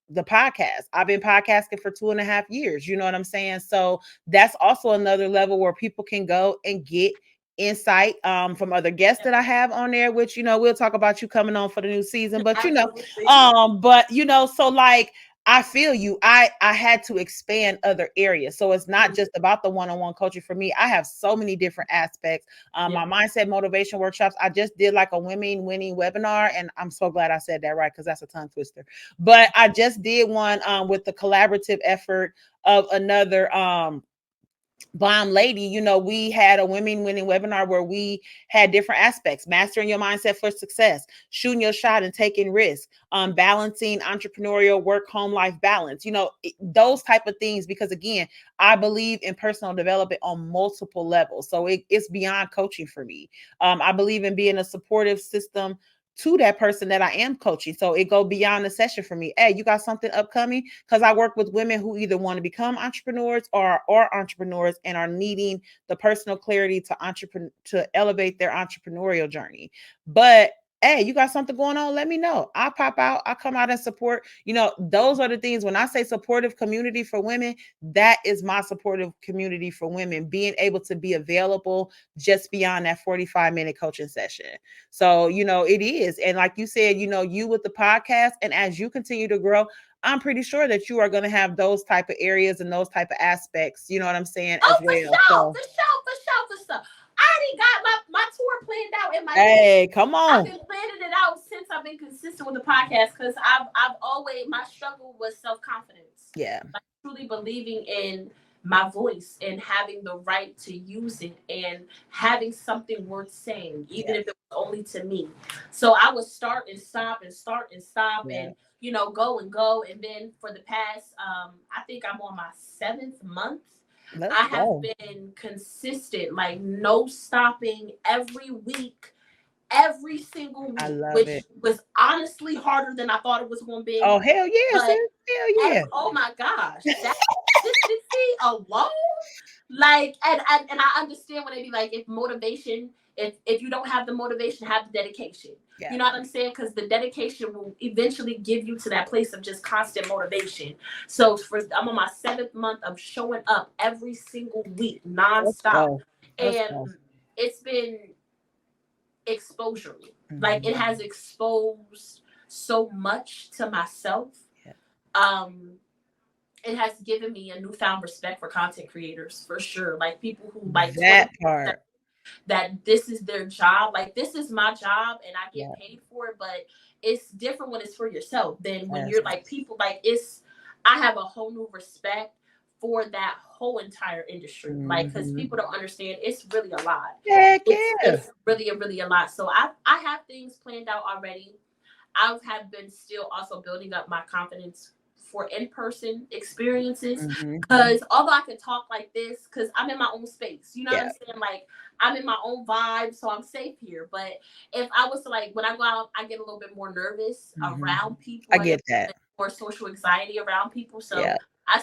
the podcast, I've been podcasting for 2.5 years. You know what I'm saying? So that's also another level where people can go and get insight from other guests that I have on there, which we'll talk about you coming on for the new season. But Absolutely. so like I feel you. I had to expand other areas. So it's not just about the one-on-one coaching for me. I have so many different aspects. My mindset motivation workshops. I just did like a women winning webinar, and I'm so glad I said that right, because that's a tongue twister. But I just did one with the collaborative effort of another bomb lady. We had a women winning webinar where we had different aspects: mastering your mindset for success, shooting your shot and taking risks, balancing entrepreneurial work home life balance, those type of things. Because again, I believe in personal development on multiple levels, so it's beyond coaching for me. I believe in being a supportive system to that person that I am coaching. So it go beyond the session for me. Hey, you got something upcoming? Because I work with women who either want to become entrepreneurs or are entrepreneurs and are needing the personal clarity to elevate their entrepreneurial journey. But hey, you got something going on? Let me know. I'll pop out. I'll come out and support. Those are the things. When I say supportive community for women, that is my supportive community for women, being able to be available just beyond that 45-minute coaching session. So, it is. And like you said, you with the podcast, and as you continue to grow, I'm pretty sure that you are going to have those type of areas and those type of aspects, you know what I'm saying, Oh, as for well. sure, So, for sure, for sure, for sure. I already got my tour planned out in my head. hey, come I've on. been planning it out since I've been consistent with the podcast, because I've always, my struggle was self-confidence. Yeah. Like truly believing in my voice and having the right to use it and having something worth saying, even if it was only to me. So I would start and stop and start and stop and go and go. And then for the past I think I'm on my 7th month. Let's I have go. been consistent, like no stopping, every week, every single I week, love which it. was honestly harder than I thought it was going to be. Oh, hell yes. But Hell yeah. oh my gosh, that consistency alone, like, and I understand when they be like, if motivation, if you don't have the motivation, have the dedication. Yeah. You know what I'm saying? Because the dedication will eventually give you to that place of just constant motivation. So I'm on my 7th month of showing up every single week, Let's nonstop, go. Let's and go. it's been exposure. Like it Mhm. has exposed so much to myself. Yeah. It has given me a newfound respect for content creators, for sure. Like people who like That part. that this is their job. Like this is my job and I get Yeah. paid for it, but it's different when it's for yourself than when Yes. you're like people. Like I have a whole new respect for that whole entire industry. Like because Mhm. people don't understand, it's really a lot. Heck It's yeah. really a lot. So I have things planned out already. I have been still also building up my confidence for in-person experiences, Mhm. because although I can talk like this, because I'm in my own space, you know what Yeah. I'm saying? Like I'm in my own vibe, so I'm safe here. But if I was to, like, when I go out, I get a little bit more nervous Mhm. around people. I I get get a little that. bit more social anxiety around people. Yeah.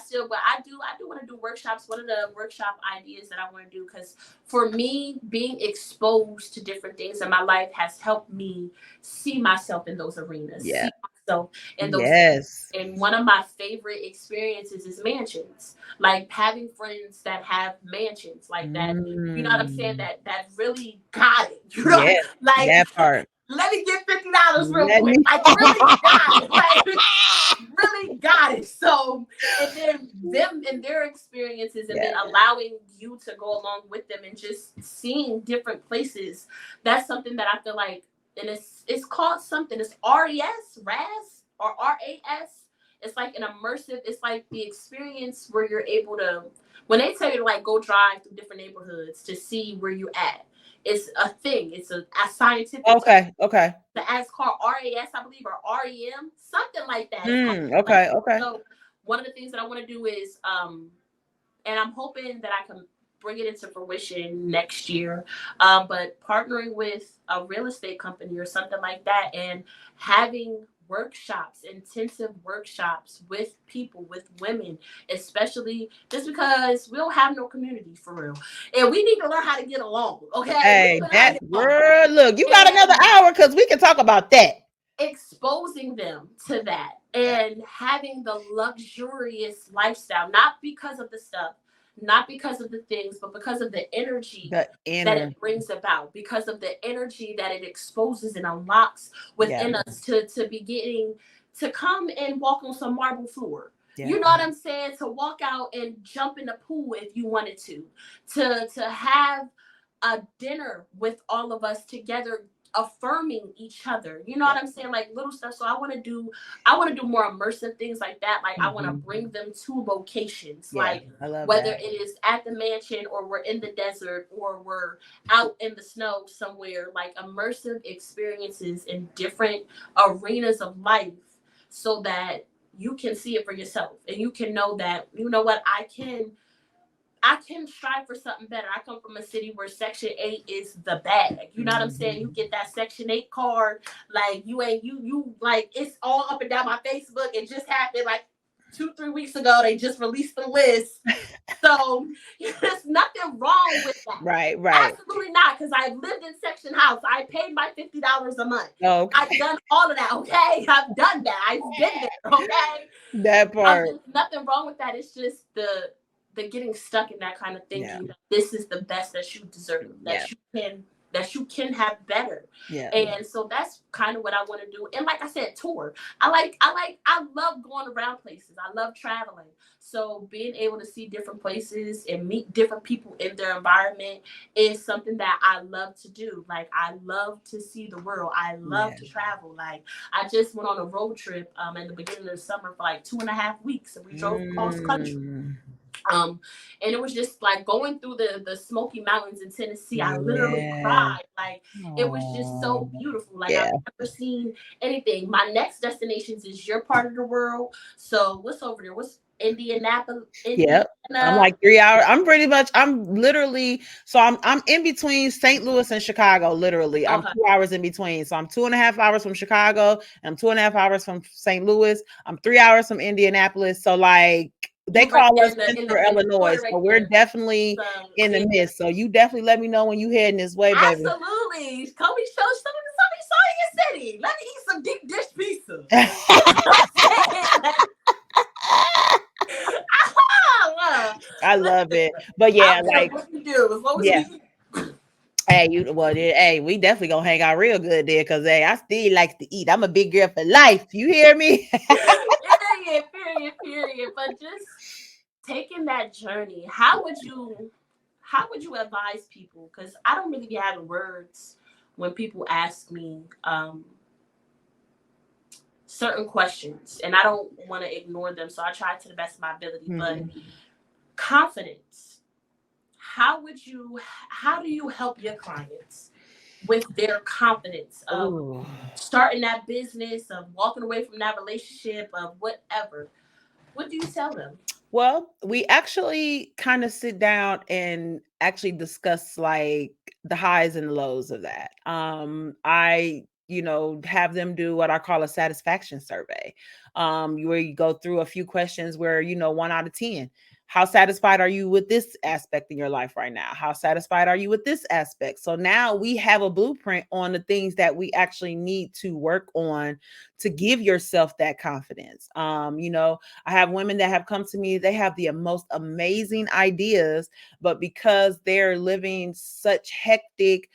So but I do want to do workshops. One of the workshop ideas that I want to do, because for me, being exposed to different things in my life has helped me see myself in those arenas, Yeah. see So, and those, Yes. and one of my favorite experiences is mansions. Like having friends that have mansions like that. You know what I'm saying? Mm. That really got it. You know, Yes, like that part. let me get $50 real Let quick. me Like really got it. Like really got it. So, and then them and their experiences, and Yeah. then allowing you to go along with them and just seeing different places. That's something that I feel like, and it's called something. It's RES or RAS. It's like an immersive. It's like the experience where you're able to, when they tell you to like go drive through different neighborhoods to see where you're at. It's a thing. It's a scientific term. Okay, okay. It's called RAS, I believe, or REM, something like that. It's called like Okay, okay. so. One of the things that I want to do is, and I'm hoping that I can bring it into fruition next year. But partnering with a real estate company or something like that, and having workshops, intensive workshops with people, with women, especially just because we don't have no community for real, and we need to learn how to get along. Okay, we need Hey, to learn how to that get along. girl, look, you got another And hour because we can talk about that. exposing them to that Yeah. and having the luxurious lifestyle, not because of the stuff, not because of the things, but because of the energy The that inner, it brings about, because of the energy that it exposes and unlocks yeah, within us to be getting to come and walk on some marble floor. yeah, You know what I'm saying? To walk out and jump in the pool if you wanted to have a dinner with all of us together, affirming each other. You know yeah. what I'm saying? Like little stuff. So I want to do more immersive things like that. Like I want to Mhm. bring them to locations, Yeah, like I love whether that. it is at the mansion or we're in the desert or we're out in the snow somewhere, like immersive experiences in different arenas of life, so that you can see it for yourself and you can know that, you know what, I can strive for something better. I come from a city where Section 8 is the bag. You know what I'm saying? You Mhm. get that Section 8 card, like you ain't you like it's all up and down my Facebook. It just happened like 2-3 weeks ago. They just released the list. So there's nothing wrong with that. Right, right. Absolutely not, because I've lived in Section House. I paid my $50 a month. I've Okay, done all of that, okay? I've done that. I've been there, okay? that part. There's nothing wrong with that. It's just the getting stuck in that kind of Yeah, thinking that this is the best that you deserve, yeah, that you can have better. yeah, And so that's kind of what I want to do. And like I said, tour. I love going around places. I love traveling. So being able to see different places and meet different people in their environment is something that I love to do. Like I love to see the world. I love yeah. to travel. Like I just went on a road trip in the beginning of the summer for like 2.5 weeks, and we drove cross country. Mm, And it was just like going through the Smoky Mountains in Tennessee. I literally yeah. cried. Like it was just Oh, so beautiful. Like yeah. I've never seen anything. My next destinations is your part of the world. So what's over there? What's Indianapolis, Yep. I'm Indiana? like 3 hours. I'm pretty much. I'm literally. So I'm in between St. Louis and Chicago. Literally, I'm Okay. 2 hours in between. So I'm 2.5 hours from Chicago, and I'm 2.5 hours from St. Louis. I'm 3 hours from Indianapolis. So like they You right call there us Central in the Illinois. corner right So we're there. definitely So in the yeah. midst. So you definitely let me know when you heading this way, baby. Absolutely. Kobe show somebody saw your city. Let me eat some deep dish pizza. You know what I'm saying? I love Listen, it. But I yeah, don't care like what you do, as long as yeah. we Hey, hey, we definitely gonna hang out real good there, cause hey, I still like to eat. I'm a big girl for life. You hear me? period. But just taking that journey, how would you advise people? Because I don't really be having words when people ask me certain questions, and I don't want to ignore them. So I try to the best of my ability. But Mhm. confidence. How do you help your clients with their confidence of Ooh. starting that business, of walking away from that relationship, of whatever? What do you tell them? Well, we actually kind of sit down and actually discuss like the highs and the lows of that. I have them do what I call a satisfaction survey, where you go through a few questions where 1 out of 10. How satisfied are you with this aspect in your life right now? How satisfied are you with this aspect? So now we have a blueprint on the things that we actually need to work on to give yourself that confidence. I have women that have come to me, they have the most amazing ideas, but because they're living such hectic,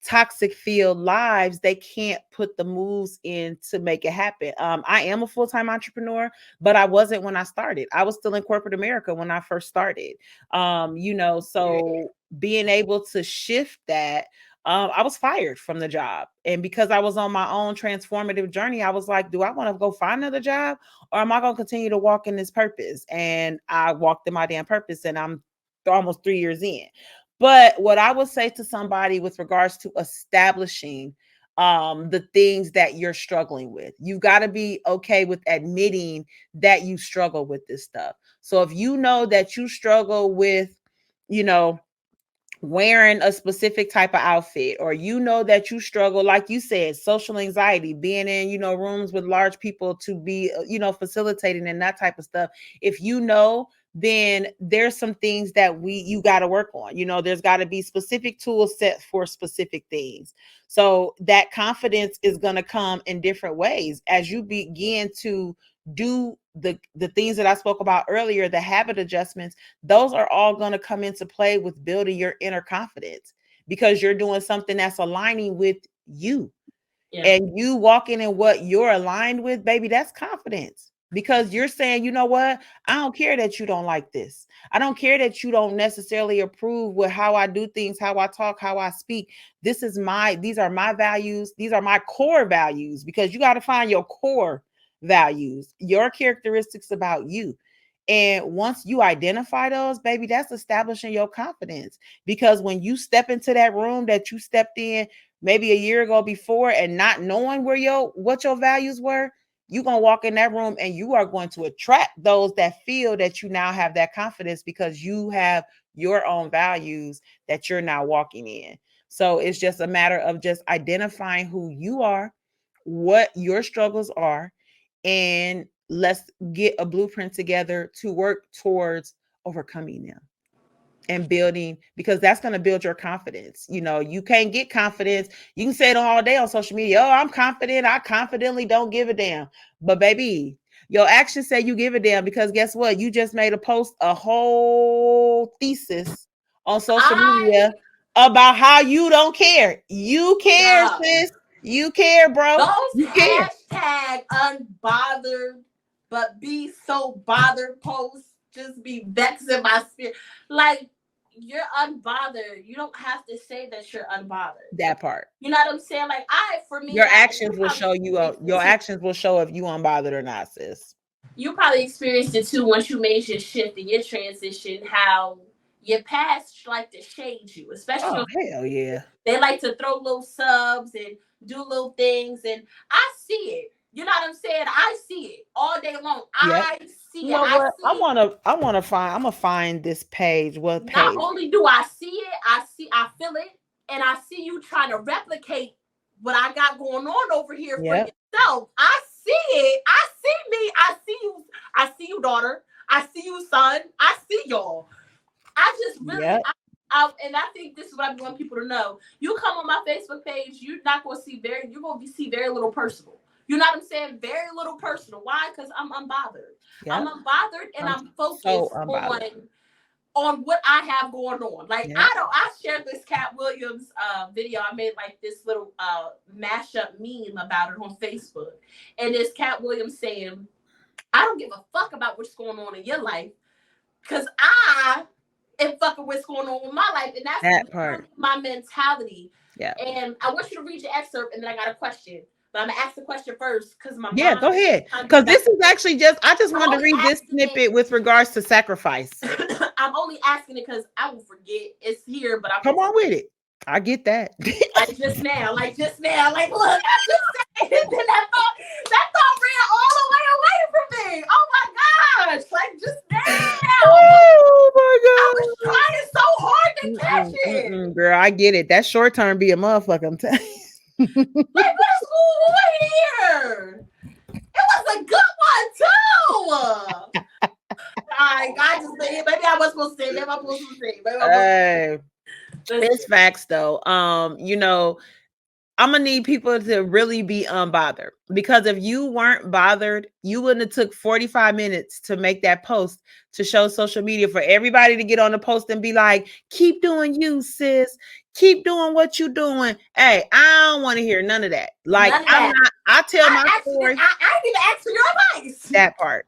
toxic filled lives, they can't put the moves in to make it happen. I am a full-time entrepreneur, but I wasn't when I started. I was still in corporate America when I first started. So being able to shift that, I was fired from the job. And because I was on my own transformative journey, I was like, do I want to go find another job, or am I going to continue to walk in this purpose? And I walked in my damn purpose, and I'm almost 3 years in. But what I would say to somebody with regards to establishing the things that you're struggling with, you've got to be okay with admitting that you struggle with this stuff. So if you know that you struggle with, you know, wearing a specific type of outfit, or you know that you struggle, like you said, social anxiety, being in, rooms with large people to be, facilitating and that type of stuff. If you know, then there's some things that you got to work on. There's got to be specific tools set for specific things. So that confidence is going to come in different ways as you begin to do the things that I spoke about earlier, the habit adjustments. Those are all going to come into play with building your inner confidence, because you're doing something that's aligning with you. Yeah. And you walking in what you're aligned with, baby, that's confidence, because you're saying, you know what? I don't care that you don't like this. I don't care that you don't necessarily approve with how I do things, how I talk, how I speak. These are my values. These are my core values, because you got to find your core values, your characteristics about you. And once you identify those, baby, that's establishing your confidence. Because when you step into that room that you stepped in maybe a year ago before, and not knowing what your values were, you're going to walk in that room and you are going to attract those that feel that you now have that confidence, because you have your own values that you're now walking in. So it's just a matter of just identifying who you are, what your struggles are, and let's get a blueprint together to work towards overcoming them and building, because that's going to build your confidence. You can't get confidence. You can say it all day on social media. Oh, I'm confident. I confidently don't give a damn. But baby, your actions say you give a damn, because guess what? You just made a whole thesis on social media about how you don't care. You care, sis. You care, bro. Those you care. Hashtag unbothered, but be so bothered posts just be vexing my spirit. Like, you're unbothered. You don't have to say that you're unbothered. That part. You know what I'm saying? Like, your actions will show you. Your actions will show if you unbothered or not, sis. You probably experienced it too once you made your shift and your transition. How your past like to shade you, especially. Hell yeah. They like to throw little subs and do little things, and I see it. You know what I'm saying? I see it all day long. Yep. I see it. I'm gonna find this page. What page? Not only do I see it, I feel it, and I see you trying to replicate what I got going on over here for yourself. I see it. I see me. I see you. I see you, daughter. I see you, son. I see y'all. I just really, and I think this is what I want people to know. You come on my Facebook page, you're going to see very little personal. You know what I'm saying? Very little personal. Why? Because I'm unbothered. Yep. I'm unbothered, and I'm focused on what I have going on. Like, I shared this Cat Williams video. I made like this little mashup meme about it on Facebook. And it's Cat Williams saying, I don't give a fuck about what's going on in your life, because I am fucking what's going on with my life. And that's that part. My mentality. Yeah. And I want you to read your excerpt, and then I got a question. But I'm gonna ask the question first, because my go ahead. Because this is actually I just wanted to read this snippet with regards to sacrifice. I'm only asking it because I will forget it's here, but come on with it. I get that. like just now. Like, look, I just said it, and then that thought ran all the way away from me. Oh my gosh! Like, just now. Oh my god! I was trying so hard to catch it. Girl, I get it. That short term be a motherfucker. I'm telling you. Like, what is going on here? It was a good one too. right, God just maybe I was supposed to say. Maybe I'm supposed to say. Maybe I'm Hey, supposed it's facts though. I'm gonna need people to really be unbothered, because if you weren't bothered, you wouldn't have took 45 minutes to make that post to show social media for everybody to get on the post and be like, keep doing you, sis. Keep doing what you doing. Hey, I don't want to hear none of that. Like, none of that. I tell my story. I didn't even ask for your advice. That part.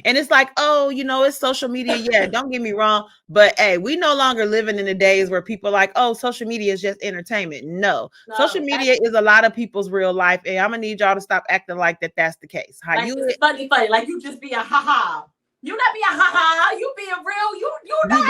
And it's like, oh, it's social media. Yeah, don't get me wrong. But hey, we no longer living in the days where people are like, oh, social media is just entertainment. No, social media is a lot of people's real life. And I'm going to need y'all to stop acting like that's the case. How like you it's funny. Like you just be a ha-ha. You not be a ha-ha. You being real. You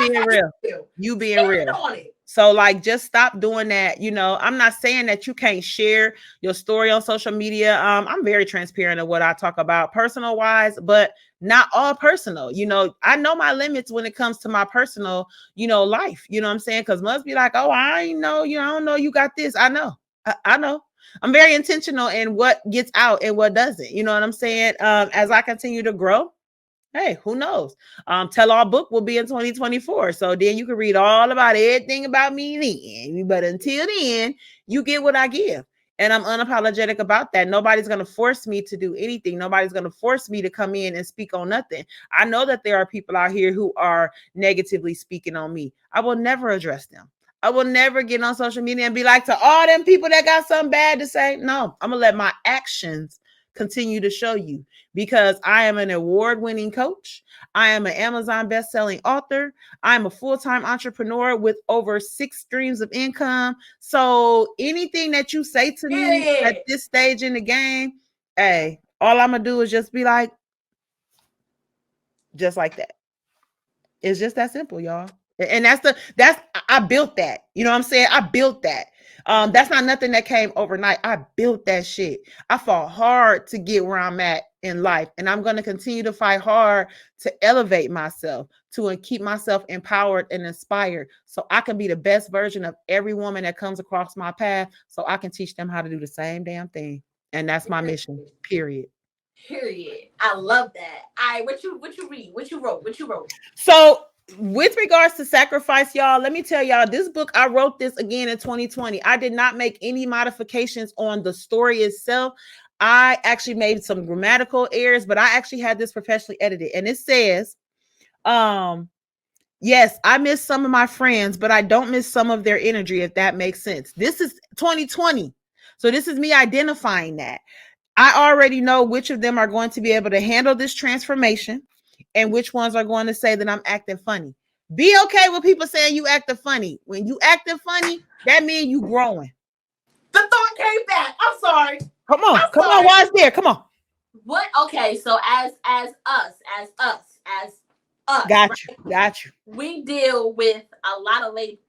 being real. You being real. On it. So like, just stop doing that. I'm not saying that you can't share your story on social media. I'm very transparent of what I talk about personal wise, but not all personal. I know my limits when it comes to my personal, life. You know what I'm saying? Because must be like, oh, I know, I don't know you got this. I know. I know. I'm very intentional in what gets out and what doesn't. You know what I'm saying? As I continue to grow, hey, who knows? Tell All book will be in 2024. So then you can read all about everything about me then. But until then, you get what I give. And I'm unapologetic about that. Nobody's going to force me to do anything. Nobody's going to force me to come in and speak on nothing. I know that there are people out here who are negatively speaking on me. I will never address them. I will never get on social media and be like, to all them people that got something bad to say. No, I'm going to let my actions continue to show you, because I am an award-winning coach. I am an Amazon best-selling author. I'm a full-time entrepreneur with over 6 streams of income. So anything that you say to me at this stage in the game, hey, all I'm gonna do is just be like, just like that. It's just that simple, y'all. And I built that. You know what I'm saying? I built that. That's not nothing that came overnight. I built that shit. I fought hard to get where I'm at in life, and I'm going to continue to fight hard to elevate myself, to keep myself empowered and inspired, so I can be the best version of every woman that comes across my path, so I can teach them how to do the same damn thing. And that's my mission. Period. I love that. What you read? What you wrote? So with regards to sacrifice, y'all, let me tell y'all, this book, I wrote this again in 2020. I did not make any modifications on the story itself. I actually made some grammatical errors, but I actually had this professionally edited. And it says, yes, I miss some of my friends, but I don't miss some of their energy, if that makes sense. This is 2020. So this is me identifying that. I already know which of them are going to be able to handle this transformation and which ones are going to say that I'm acting funny. Be okay with people saying you acting funny. When you acting funny, that means you growing. The thought came back. I'm sorry. Come on. Why is there? Come on. What? Okay, so as us. Got you. We deal with a lot of labels,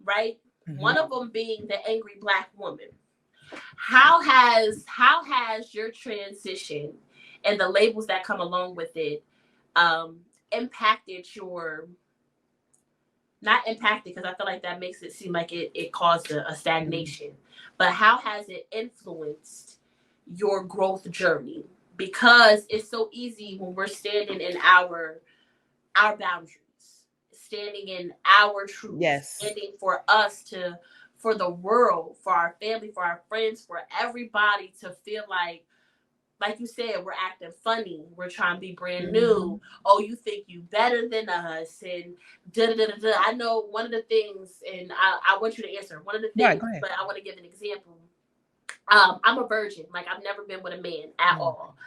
right? Mm-hmm. One of them being the angry Black woman. How has your transition and the labels that come along with it impacted your, not impacted, because I feel like that makes it seem like it caused a stagnation, but how has it influenced your growth journey? Because it's so easy when we're standing in our boundaries, standing in our truth, standing for us for the world, for our family, for our friends, for everybody to feel like you said, we're acting funny. We're trying to be brand new. Oh, you think you better than us, and da-da-da-da-da. I know one of the things, and I want you to answer one of the things, but I want to give an example. I'm a virgin. Like, I've never been with a man at all.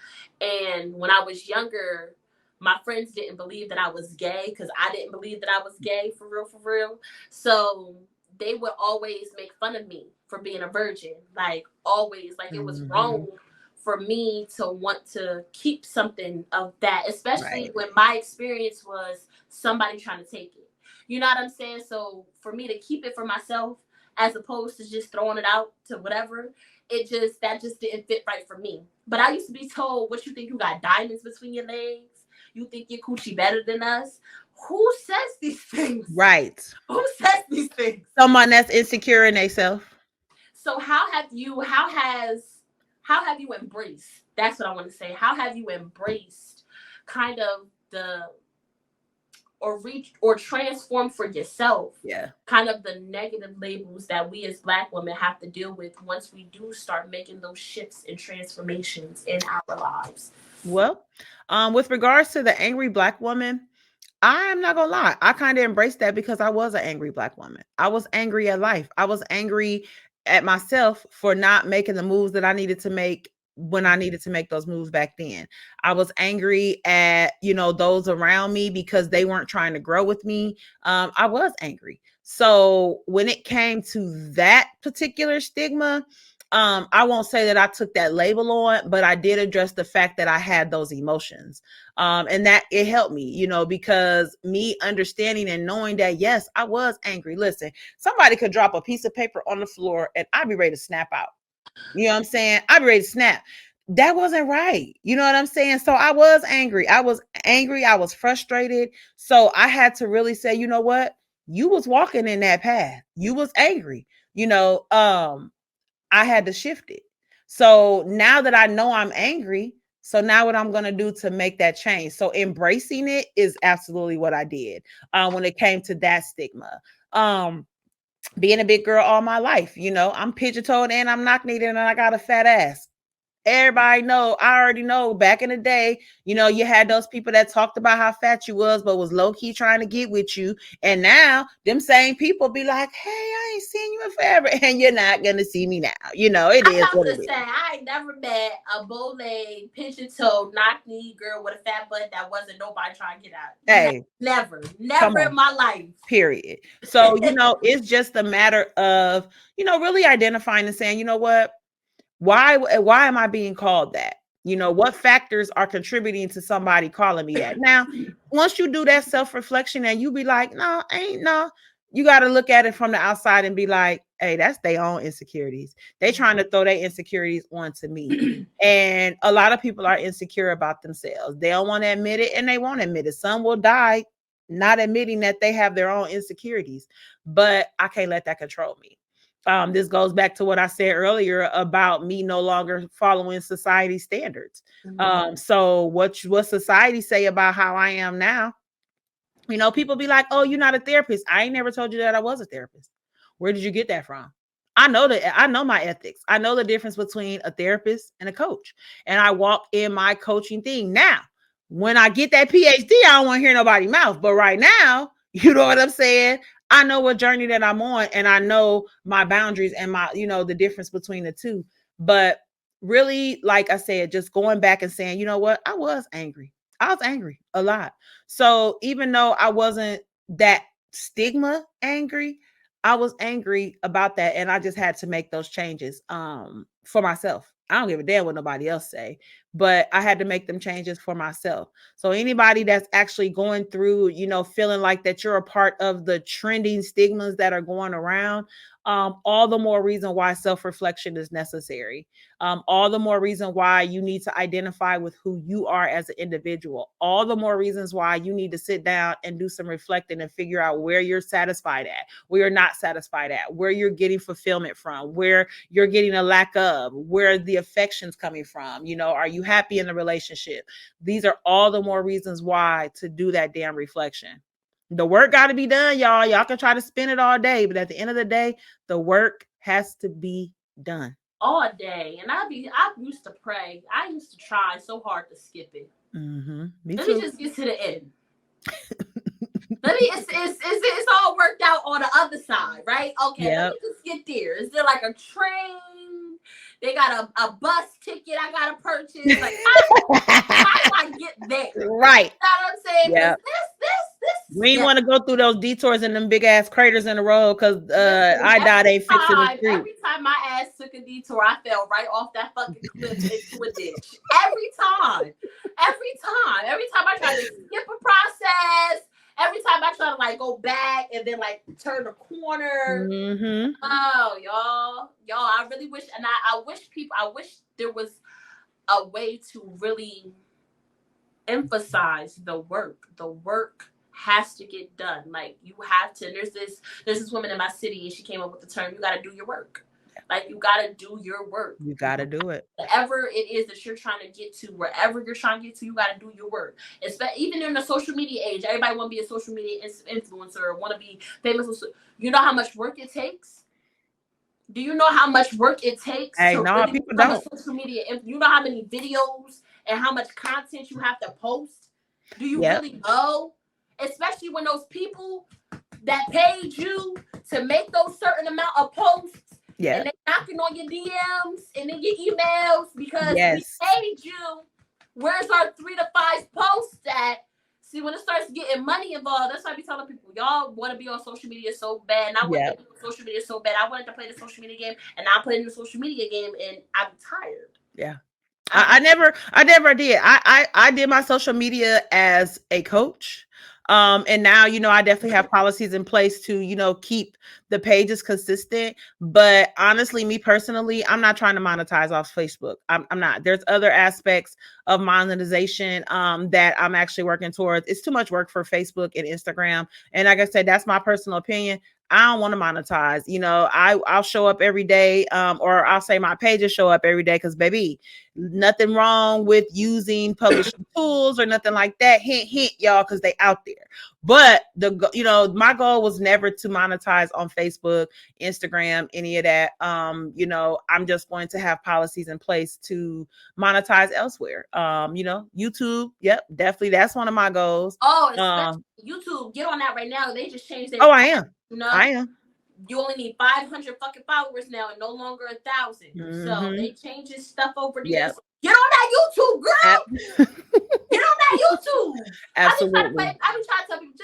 And when I was younger, my friends didn't believe that I was gay, because I didn't believe that I was gay for real. So they would always make fun of me for being a virgin. Like, always. Like, it was wrong for me to want to keep something of that, especially when my experience was somebody trying to take it. You know what I'm saying? So for me to keep it for myself, as opposed to just throwing it out to whatever, that just didn't fit right for me. But I used to be told, what you think, you got diamonds between your legs? You think your coochie better than us? Who says these things? Right. Who says these things? Someone that's insecure in themselves. So how have you embraced? That's what I want to say. How have you embraced kind of or reach or transform for yourself. Yeah. Kind of the negative labels that we as Black women have to deal with once we do start making those shifts and transformations in our lives. Well, with regards to the angry Black woman, I'm not gonna lie. I kind of embraced that because I was an angry Black woman. I was angry at life. I was angry at myself for not making the moves that I needed to make when I needed to make those moves back then. I was angry at, those around me because they weren't trying to grow with me. I was angry. So when it came to that particular stigma, I won't say that I took that label on, but I did address the fact that I had those emotions. And that it helped me, because me understanding and knowing that, yes, I was angry. Listen, somebody could drop a piece of paper on the floor and I'd be ready to snap out. You know what I'm saying? I'd be ready to snap. That wasn't right. You know what I'm saying? So I was angry. I was angry. I was frustrated. So I had to really say, you know what? You was walking in that path. You was angry. I had to shift it. So now that I know I'm angry, so now what I'm going to do to make that change. So embracing it is absolutely what I did when it came to that stigma. Being a big girl all my life, I'm pigeon-toed and I'm knock-kneed and I got a fat ass. Everybody know, I already know back in the day, you had those people that talked about how fat you was, but was low-key trying to get with you. And now them same people be like, hey, I ain't seen you in forever. And you're not going to see me now. It is I'm what about it to is. say, I ain't never met a bow-legged, pigeon-toed, knock-knee girl with a fat butt that wasn't nobody trying to get out. Hey, Never come in on. my life. Period. So, it's just a matter of, really identifying and saying, you know what? Why am I being called that? What factors are contributing to somebody calling me that? Now, once you do that self-reflection and you be like, no, ain't no, you got to look at it from the outside and be like, hey, that's their own insecurities. They trying to throw their insecurities onto me. And a lot of people are insecure about themselves. They don't want to admit it and they won't admit it. Some will die not admitting that they have their own insecurities, but I can't let that control me. This goes back to what I said earlier about me no longer following society standards. So what society say about how I am now? People be like, "Oh, you're not a therapist." I ain't never told you that I was a therapist. Where did you get that from? I know that. I know my ethics. I know the difference between a therapist and a coach, and I walk in my coaching thing. Now, when I get that PhD, I don't want to hear nobody's mouth. But right now, you know what I'm saying? I know what journey that I'm on, and I know my boundaries and my, the difference between the two. But really, like I said, just going back and saying, you know what? I was angry. I was angry a lot. So even though I wasn't that stigma angry, I was angry about that. And I just had to make those changes for myself. I don't give a damn what nobody else say, but I had to make them changes for myself. So anybody that's actually going through, feeling like that you're a part of the trending stigmas that are going around, all the more reason why self-reflection is necessary. All the more reason why you need to identify with who you are as an individual. All the more reasons why you need to sit down and do some reflecting and figure out where you're satisfied at, where you're not satisfied at, where you're getting fulfillment from, where you're getting a lack of, where the affection's coming from. Are you happy in the relationship? These are all the more reasons why to do that damn reflection. The work got to be done, y'all. Y'all can try to spin it all day, but at the end of the day, the work has to be done. All day. And I used to pray. I used to try so hard to skip it. Me Let too. me just get to the end. It's all worked out on the other side, right? Okay, Let me just get there. Is there like a train? They got a bus ticket I gotta purchase. Like, how do I get there? Right. You know what I'm saying? Yeah. This. We want to go through those detours and them big ass craters in the road because I died ain't fixing the street. Every time my ass took a detour, I fell right off that fucking cliff into a ditch. Every time I try to skip a process. Every time I try to like go back and then like turn the corner. Oh, y'all, I really wish, and I wish there was a way to really emphasize the work. The work has to get done. Like, you have to. There's this woman in my city, and she came up with the term, you got to do your work. Like, you got to do your work. You got to do it. Whatever it is that you're trying to get to, wherever you're trying to get to, you got to do your work. Even in the social media age, everybody want to be a social media influencer or want to be famous. You know how much work it takes? Do you know how much work it takes Hey, to no, really people become don't. a social media influencer? You know how many videos and how much content you have to post? Do you really know? Especially when those people that paid you to make those certain amount of posts, and they knocking on your DMs and then your emails because we paid you. Where's our 3 to 5 posts at? See, when it starts getting money involved, that's why I be telling people, y'all want to be on social media so bad. And I want to be on social media so bad. I wanted to play the social media game, and I played the social media game, and I'm tired. Yeah. I never did. I did my social media as a coach. And now, you know, I definitely have policies in place to, you know, keep the pages consistent. But honestly, me personally, I'm not trying to monetize off Facebook. I'm not. There's other aspects of monetization that I'm actually working towards. It's too much work for Facebook and Instagram. And like I said, that's my personal opinion. I don't want to monetize. You know, I'll show up every day, or I'll say my pages show up every day because, baby, nothing wrong with using publishing tools or nothing like that. Hint, hint, y'all, because they out there. But my goal was never to monetize on Facebook, Instagram, any of that. I'm just going to have policies in place to monetize elsewhere. YouTube, yep, definitely, that's one of my goals. Oh, especially YouTube, get on that right now. They just changed their. Oh, I am. You know, I am. You only need 500 fucking followers now, and no longer 1,000. So they changing stuff over there. Yep. So get on that YouTube, girl. Get on that YouTube. Absolutely. I be trying to tell people,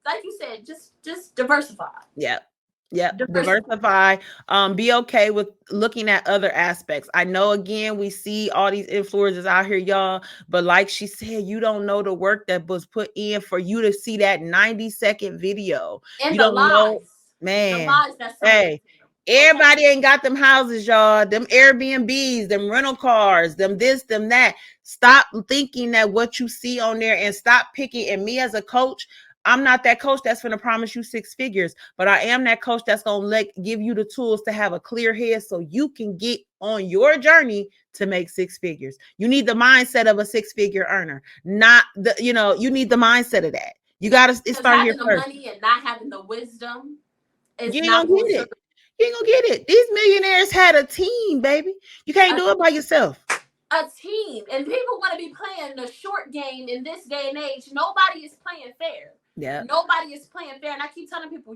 like you said, just diversify. Yeah. Diversify. Be okay with looking at other aspects. I know, again, we see all these influencers out here, y'all, but like she said, you don't know the work that was put in for you to see that 90-second video. And you the don't lies. know, man. The lies that Hey, everybody ain't got them houses, y'all. Them Airbnbs, them rental cars, them this, them that. Stop thinking that what you see on there, and stop picking. And me as a coach, I'm not that coach that's going to promise you 6 figures, but I am that coach that's going to give you the tools to have a clear head so you can get on your journey to make 6 figures. You need the mindset of a 6-figure earner, not you need the mindset of that. You got to start here the first. money and not having the wisdom is You ain't not gonna get it. You ain't gonna get it. These millionaires had a team, baby. You can't do it by yourself. A team, and people want to be playing the short game in this day and age. Nobody is playing fair. Yeah, nobody is playing fair, and I keep telling people,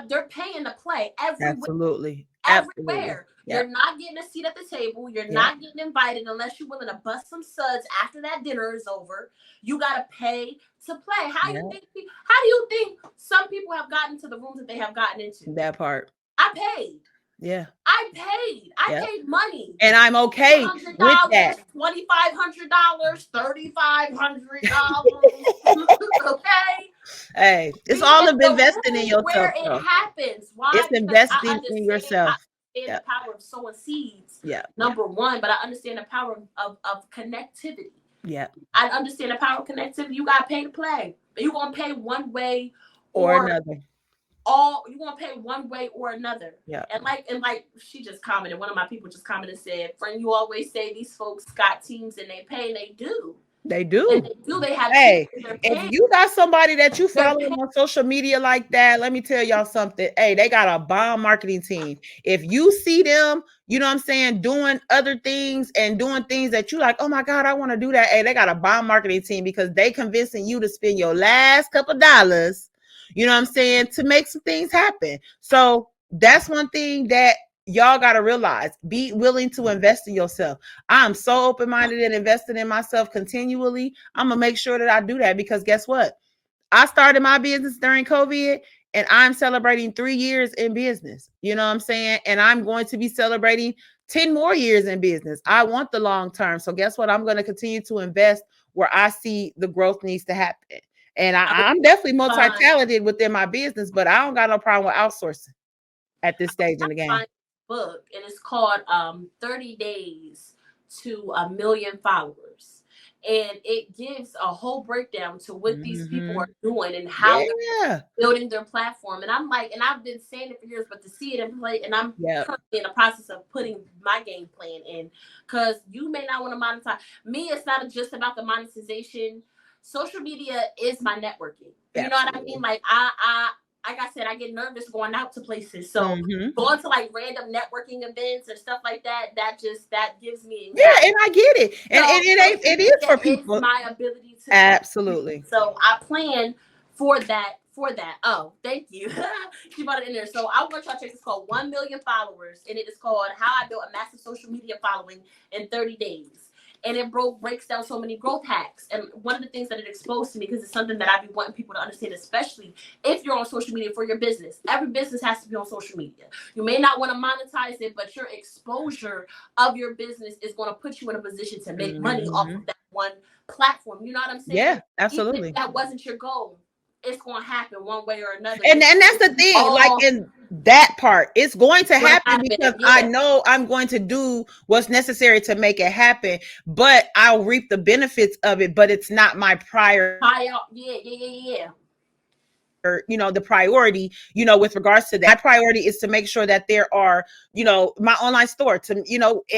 they're paying to play everywhere. Absolutely. Everywhere. You're not getting a seat at the table. You're not getting invited unless you're willing to bust some suds after that dinner is over. You gotta pay to play. How do you think some people have gotten to the rooms that they have gotten into? That part. I paid. Yeah. I paid money. And I'm okay with that. $2,500, $3,500. Okay. Hey, it's all of investing in yourself. Where it happens. Why? It's investing in yourself. I understand the power of sowing seeds. Number one, but I understand the power of connectivity. Yeah. I understand the power of connectivity. You gotta pay to play. You're gonna pay one way or another. You want to pay one way or another. Yeah. And like she just commented, one of my people just commented, said, "Friend, you always say these folks got teams and they pay, and they do. They do. And they do. They have if you got somebody that you follow on social media like that, let me tell y'all something. Hey, they got a bomb marketing team. If you see them, you know what I'm saying, doing other things and doing things that you like, oh my God, I want to do that. Hey, they got a bomb marketing team because they convincing you to spend your last couple dollars, you know what I'm saying, to make some things happen. So that's one thing that y'all got to realize. Be willing to invest in yourself. I'm so open-minded and invested in myself continually. I'm going to make sure that I do that because guess what? I started my business during COVID and I'm celebrating 3 years in business. You know what I'm saying? And I'm going to be celebrating 10 more years in business. I want the long term. So guess what? I'm going to continue to invest where I see the growth needs to happen. And I'm definitely multi-talented within my business, but I don't got no problem with outsourcing at this stage in the game. Book, and it's called 30 Days to 1 Million Followers. and it gives a whole breakdown to what these people are doing and how Yeah. building their platform. And I'm like, and I've been saying it for years, but to see it in play, and I'm Yep. currently in the process of putting my game plan in, because you may not want to monetize. Me, it's not just about the monetization. Social media is my networking. You know what I mean? Like like I said, I get nervous going out to places. So going to like random networking events and stuff like that, that gives me anxiety. Yeah, and I get it. And it is for people. It's my ability to absolutely. So I plan for that. Oh, thank you. She brought it in there. So I want y'all to check. It's called 1 Million Followers, and it is called How I Built a Massive Social Media Following in 30 Days. And it breaks down so many growth hacks. And one of the things that it exposed to me, because it's something that I be wanting people to understand, especially if you're on social media for your business. Every business has to be on social media. You may not want to monetize it, but your exposure of your business is going to put you in a position to make money off of that one platform. You know what I'm saying? Yeah, absolutely. Even if that wasn't your goal, it's going to happen one way or another. And that's the thing, like in that part, it's going to happen because I know I'm going to do what's necessary to make it happen, but I'll reap the benefits of it, but it's not my prior. Yeah. Or, the priority, with regards to that, my priority is to make sure that there are, my online store to,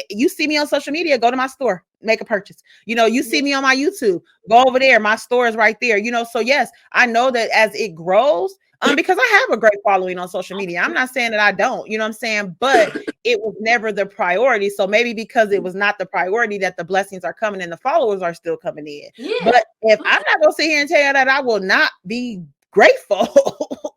you see me on social media, go to my store, make a purchase. You see me on my YouTube, go over there. My store is right there, so yes, I know that as it grows, because I have a great following on social media. I'm not saying that I don't, you know what I'm saying? But it was never the priority. So maybe because it was not the priority, that the blessings are coming and the followers are still coming in. Yeah. But if I'm not going to sit here and tell you that I will not be grateful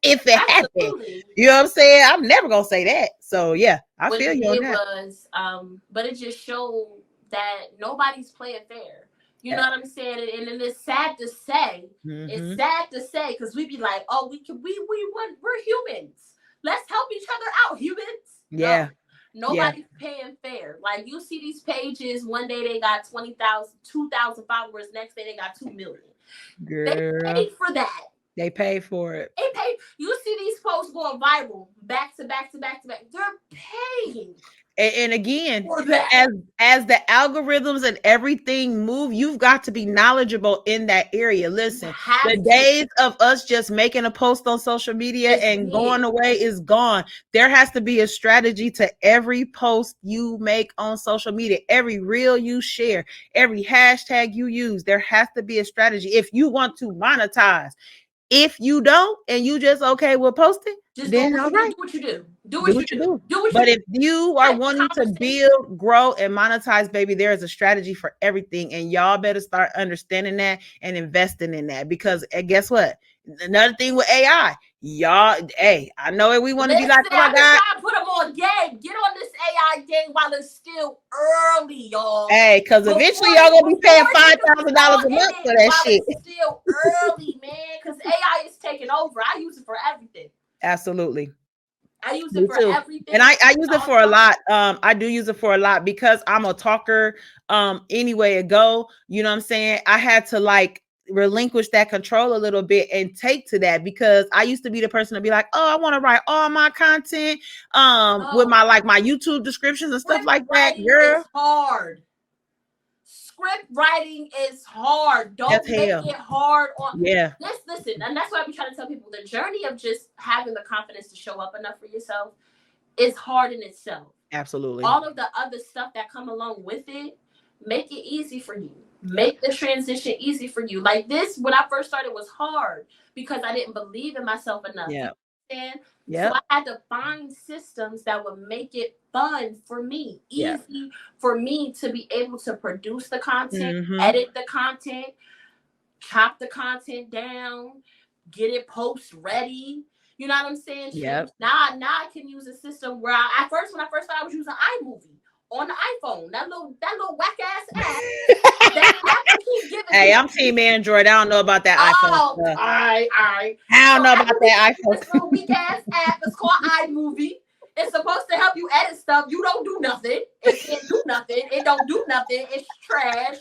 if it happened, you know what I'm saying? I'm never going to say that. So yeah, I feel you on that. But it just showed that nobody's playing fair. You know what I'm saying? And it's sad to say. It's sad to say, because we be like, oh, we're humans. Let's help each other out, humans. Yeah. No, nobody's paying fair. Like, you see these pages, one day they got 20,000, 2,000 followers, next day they got 2 million. Girl. They paid for that. They pay for it. They pay. You see these posts going viral, back to back to back to back. They're paying. And again, as the algorithms and everything move, you've got to be knowledgeable in that area. Listen, the days of us just making a post on social media and going away is gone. There has to be a strategy to every post you make on social media, every reel you share, every hashtag you use. There has to be a strategy if you want to monetize. If you don't, and you just okay with posting, then all right. Do what you do. Do what you do. But if you are wanting to build, grow, and monetize, baby, there is a strategy for everything, and y'all better start understanding that and investing in that. Because guess what? Another thing with AI, y'all, hey, I know it. We want to be like, oh my God, put them on game. Get on this AI game while it's still early, y'all. Hey, because eventually y'all gonna be paying $5,000 a month for that shit. It's still early, man. Because AI is taking over. I use it for everything. Absolutely. I use it for everything. And I use it for a lot. I do use it for a lot because I'm a talker. Any way it go, you know what I'm saying? I had to like relinquish that control a little bit and take to that, because I used to be the person to be like, oh, I want to write all my content with my YouTube descriptions and stuff like that. Girl, it's hard. Script writing is hard. Don't make it hard on. Listen, and that's why I be trying to tell people, the journey of just having the confidence to show up enough for yourself is hard in itself. Absolutely. All of the other stuff that come along with it, make it easy for you. Make the transition easy for you. Like this, when I first started, was hard because I didn't believe in myself enough. So I had to find systems that would make it fun for me, easy for me to be able to produce the content, edit the content, chop the content down, get it post ready. You know what I'm saying? Now I can use a system where when I first started, I was using iMovie on the iPhone. That little whack ass app. Hey, I'm team Android. I don't know about that iPhone. All right. I don't know about that iPhone. This little weak ass app is called iMovie. It's supposed to help you edit stuff. You don't do nothing. It can't do nothing. It don't do nothing. It's trash.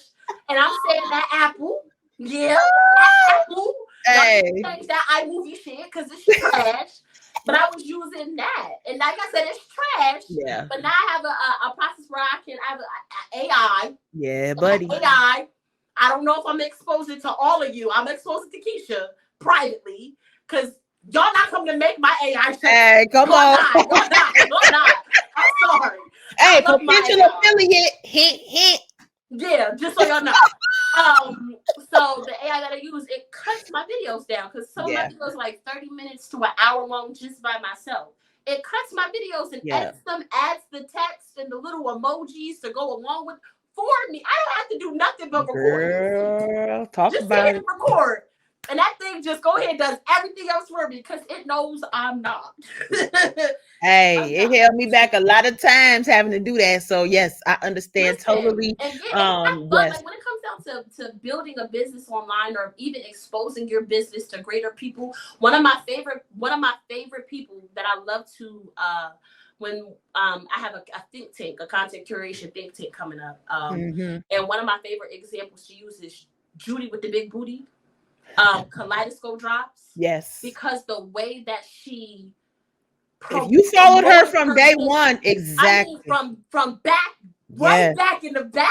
And I'm saying that Apple. Yeah, Apple. Hey. Change that iMovie shit because it's trash. But I was using that, and like I said, it's trash. Yeah. But now I have a process where I have AI. Yeah, buddy. AI I don't know if I'm exposing it to all of you. I'm exposing it to Keisha privately because y'all not coming to make my AI show. Hey, come Y'all on. not. Y'all not. Y'all not. I'm sorry. Hey, I love my potential AI. affiliate. Hint, hint. Yeah, just so y'all know. So the AI that I use, it cuts my videos down because some of my videos are like 30 minutes to an hour long just by myself. It cuts my videos and edits them, adds the text and the little emojis to go along with for me. I don't have to do nothing but record. Girl, talk Just about hit it. record. And that thing just go ahead and does everything else for me because it knows I'm not. Hey, it held me back a lot of times having to do that. So yes, I understand totally. And have fun. Yes. Like when it comes down to building a business online or even exposing your business to greater people, one of my favorite people that I love to when I have a think tank, a content curation think tank coming up. And one of my favorite examples to use is Judy with the big booty. Kaleidoscope drops. Yes. Because the way that she if you followed her from day one, exactly. I mean, from back, right back in the back,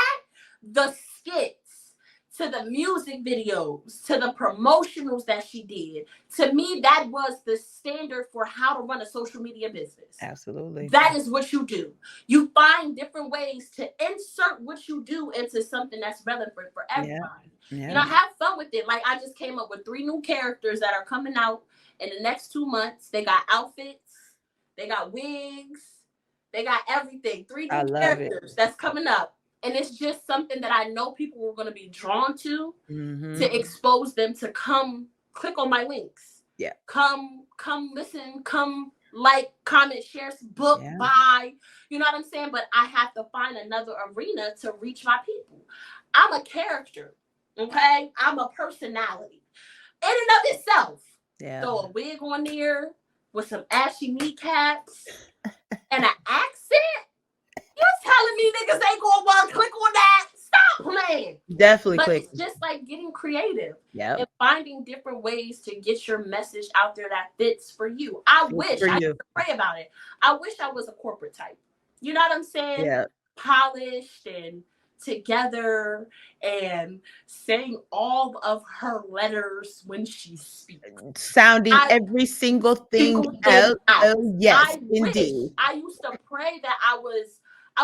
the skits to the music videos to the promotionals that she did. To me, that was the standard for how to run a social media business. Absolutely. That is what you do. You find different ways to insert what you do into something that's relevant for everybody. You know, have fun with it. Like I just came up with 3 new characters that are coming out in the next 2 months. They got outfits, they got wigs, they got everything. 3 new characters that's coming up. And it's just something that I know people are going to be drawn to expose them to come click on my links. Yeah. Come listen, come like, comment, share, book, buy. You know what I'm saying? But I have to find another arena to reach my people. I'm a character. Okay? I'm a personality. In and of itself. Yeah. Throw a wig on there with some ashy kneecaps and an accent. You're telling me niggas ain't gonna want to click on that? Stop playing. Definitely but click. It's just like getting creative and finding different ways to get your message out there that fits for you. I used to pray about it. I wish I was a corporate type. You know what I'm saying? Yeah. Polished and together and saying all of her letters when she speaks. Sounding every single thing out. Oh, yes, indeed. I used to pray that I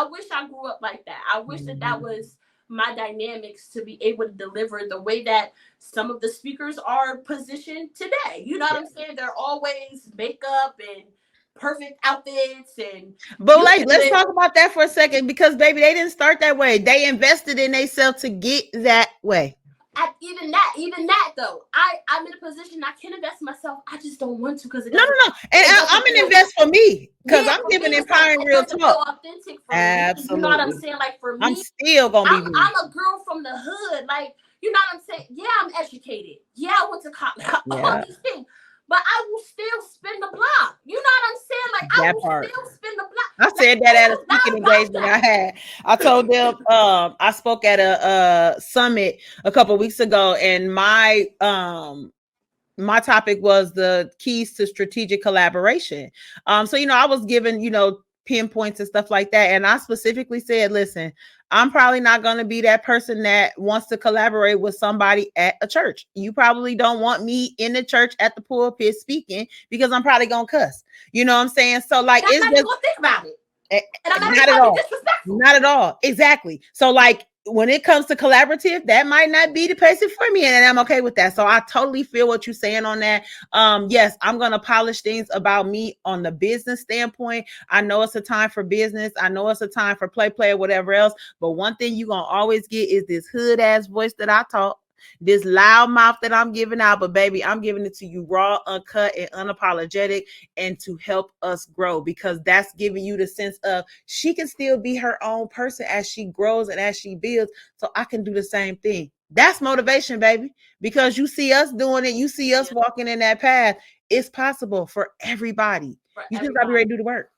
wish I grew up like that. I wish that was my dynamics to be able to deliver the way that some of the speakers are positioned today. You know what I'm saying? They're always makeup and perfect outfits but like let's talk about that for a second because baby, they didn't start that way. They invested in themselves to get that way. Even that though, I'm in a position I can invest in myself. I just don't want to because no. And I'm gonna invest for me because I'm giving empowering real talk. Authentic for absolutely. Me. You know what I'm saying? Like for me, I'm still gonna be. I'm a girl from the hood. Like you know what I'm saying? Yeah, I'm educated. Yeah, I went to college. All these things. But I will still spin the block. You know what I'm saying? Like I will still spin the block. I said that at a speaking engagement I had. I told them I spoke at a summit a couple of weeks ago, and my topic was the keys to strategic collaboration. So I was given pinpoints and stuff like that, and I specifically said, listen, I'm probably not going to be that person that wants to collaborate with somebody at a church. You probably don't want me in the church at the pulpit speaking because I'm probably going to cuss. You know what I'm saying? So like, it's just gonna think about it. And I'm not at all. Not at all. Exactly. So like, when it comes to collaborative, that might not be the person for me, and I'm okay with that. So I totally feel what you're saying on that. Yes, I'm gonna polish things about me on the business standpoint. I know it's a time for business. I know it's a time for play, or whatever else. But one thing you're gonna always get is this hood ass voice that I talk. This loud mouth that I'm giving out, but baby, I'm giving it to you raw, uncut, and unapologetic, and to help us grow, because that's giving you the sense of she can still be her own person as she grows and as she builds, so I can do the same thing. That's motivation, baby, because you see us doing it, you see us walking in that path. It's possible for everybody. You just gotta be ready to do the work.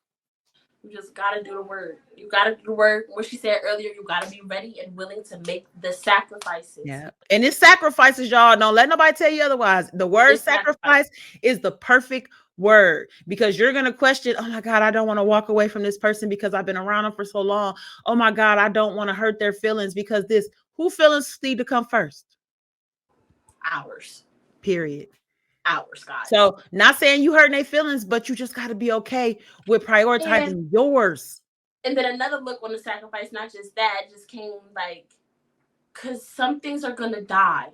You just gotta do the work. You gotta do the work. What she said earlier, you gotta be ready and willing to make the sacrifices. Yeah. And it's sacrifices, y'all. Don't let nobody tell you otherwise. The word sacrifice is the perfect word, because you're going to question, oh my God, I don't want to walk away from this person because I've been around them for so long. Oh my God, I don't want to hurt their feelings because this. Who feelings need to come first? Ours. Period. Ours, guys. So not saying you hurting their feelings, but you just got to be okay with prioritizing yours. And then another look on the sacrifice, not just that, just came like, because some things are going to die.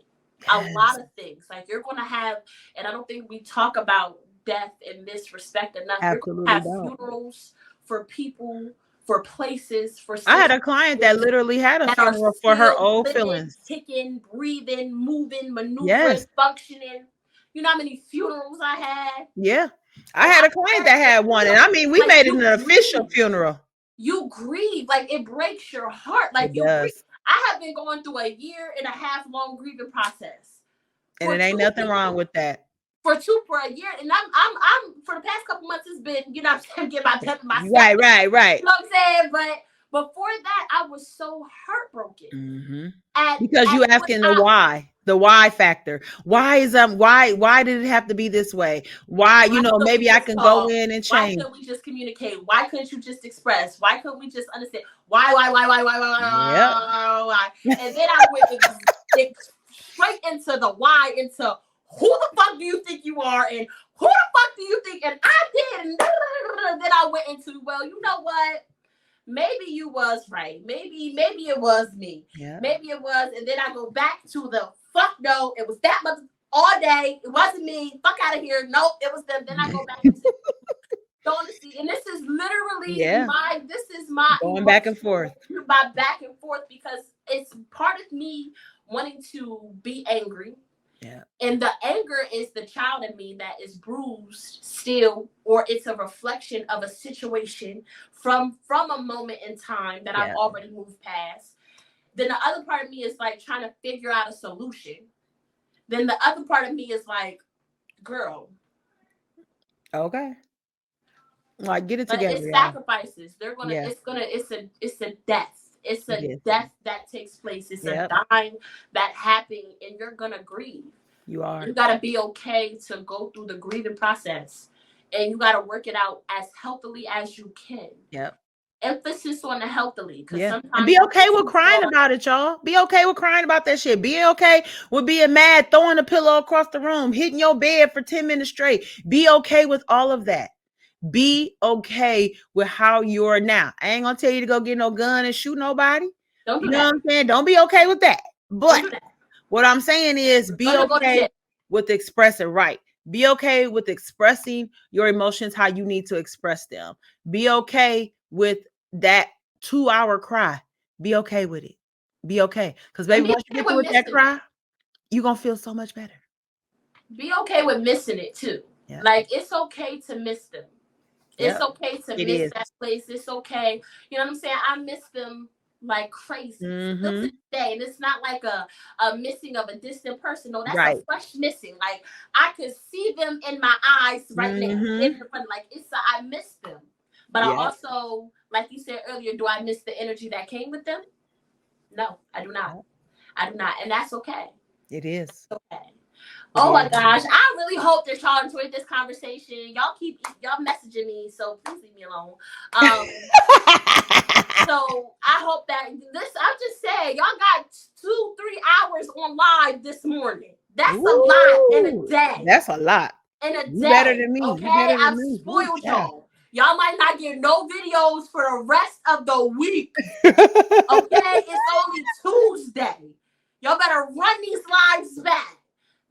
Yes. A lot of things. Like you're going to have, and I don't think we talk about death in this respect enough. Absolutely. You're going to have funerals for people, for places, for I had a client that literally had a funeral for her old feelings. Kicking, breathing, moving, maneuvering, functioning. You know how many funerals I had? Yeah. I had a client that had one. And I mean, we made it an official funeral. You grieve. Like it breaks your heart. Like you grieve. I have been going through a 1.5 year long grieving process. And it ain't nothing wrong with that. For a year. And I'm for the past couple months, it's been, you know what I'm saying, get my pep in myself. Right. You know what I'm saying? But before that, I was so heartbroken. Because you asking the why factor. Why did it have to be this way? Why maybe I can go in and change. Why couldn't we just communicate? Why couldn't you just express? Why couldn't we just understand? Why? Yep. And then I went straight into the why, into who the fuck do you think you are, and who the fuck do you think? And I did. And then I went into, well, you know what? Maybe you was right. Maybe it was me. Yeah. Maybe it was. And then I go back to the fuck no. It was that much all day. It wasn't me. Fuck out of here. Nope, it was them. Then I go back to Daunessy. And this is literally my going back and forth. My back and forth, because it's part of me wanting to be angry. Yeah. And the anger is the child in me that is bruised still, or it's a reflection of a situation from a moment in time that I've already moved past. Then the other part of me is like trying to figure out a solution. Then the other part of me is like, girl. Okay. Like, get it together. It's sacrifices. It's a death. It's a death that takes place. It's a dying that happened, and you're gonna grieve. You are. You gotta be okay to go through the grieving process, and you gotta work it out as healthily as you can. Yep. Emphasis on the healthily, because sometimes and be okay with crying about it, y'all. Be okay with crying about that shit. Be okay with being mad, throwing a pillow across the room, hitting your bed for 10 minutes straight. Be okay with all of that. Be okay with how you are now. I ain't gonna tell you to go get no gun and shoot nobody. Don't do you that. know what I'm saying? Don't be okay with that. But what I'm saying is be okay with expressing right. Be okay with expressing your emotions how you need to express them. Be okay with that 2-hour cry. Be okay with it. Be okay. Because baby, once you get through with that cry, you're gonna feel so much better. Be okay with missing it too. Yep. Like it's okay to miss them. It's okay to miss that place. It's okay. You know what I'm saying? I miss them like crazy. Still to today. And it's not like a missing of a distant person. No, that's a fresh missing. Like I could see them in my eyes right now. Like I miss them. But I also, like you said earlier, do I miss the energy that came with them? No, I do not. I do not. And that's okay. It is. It's okay. Oh my gosh. I really hope that y'all enjoyed this conversation. Y'all messaging me, so please leave me alone. So I hope that I'm just saying, y'all got 2-3 hours on live this morning. That's a lot in a day. That's a lot. In a day. You better than me. Okay, I've spoiled y'all. Y'all might not get no videos for the rest of the week. Okay, it's only Tuesday. Y'all better run these lives back.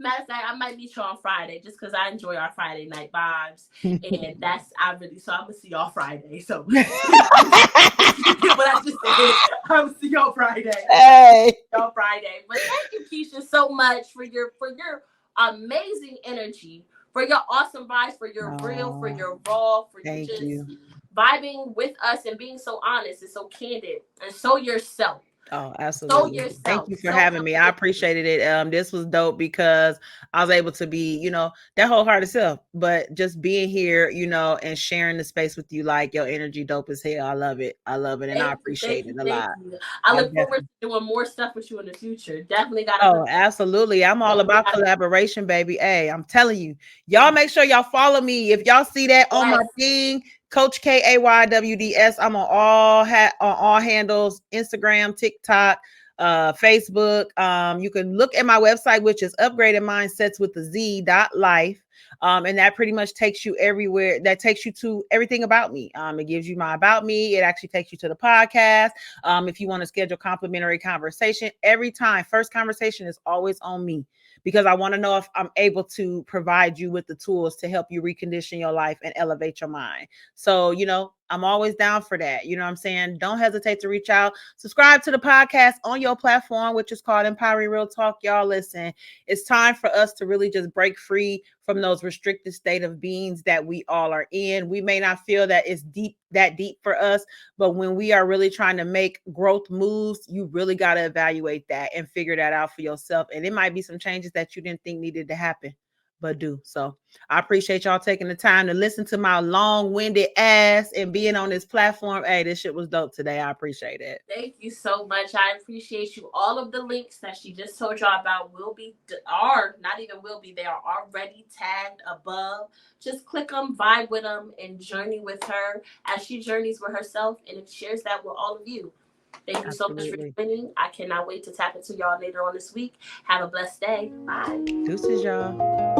Matter of fact, I might meet you on Friday just because I enjoy our Friday night vibes. And so I'm going to see y'all Friday. So, what I just said, I'm going to see y'all Friday. Hey. Y'all Friday. But thank you, Keisha, so much for your amazing energy, for your awesome vibes, for your real, for your raw, for you vibing with us and being so honest and so candid and so yourself. Oh, absolutely. Thank you for having me. I appreciated it. This was dope because I was able to be, that wholehearted self, but just being here, and sharing the space with you, like your energy dope as hell. I love it. And I appreciate it a lot. I look forward to doing more stuff with you in the future. Definitely got. Oh, absolutely. I'm all about collaboration, baby. Hey, I'm telling you, y'all make sure y'all follow me. If y'all see that on my thing, Coach KAYWDS. I'm on all handles, Instagram, TikTok, Facebook. You can look at my website, which is upgraded mindsets with the Z.life. And that pretty much takes you everywhere. That takes you to everything about me. It gives you my about me. It actually takes you to the podcast. If you want to schedule complimentary conversation, every time, first conversation is always on me, because I want to know if I'm able to provide you with the tools to help you recondition your life and elevate your mind. So, I'm always down for that. You know what I'm saying? Don't hesitate to reach out. Subscribe to the podcast on your platform, which is called Empowering Real Talk. Y'all listen, it's time for us to really just break free from those restricted state of beings that we all are in. We may not feel that it's that deep for us, but when we are really trying to make growth moves, you really got to evaluate that and figure that out for yourself. And it might be some changes that you didn't think needed to happen, but do. So I appreciate y'all taking the time to listen to my long-winded ass and being on this platform. Hey, this shit was dope today. I appreciate it. Thank you so much. I appreciate you. All of the links that she just told y'all about they are already tagged above. Just click them, vibe with them, and journey with her as she journeys with herself and shares that with all of you. Thank you so much for joining. I cannot wait to tap into y'all later on this week. Have a blessed day. Bye. Deuces, y'all.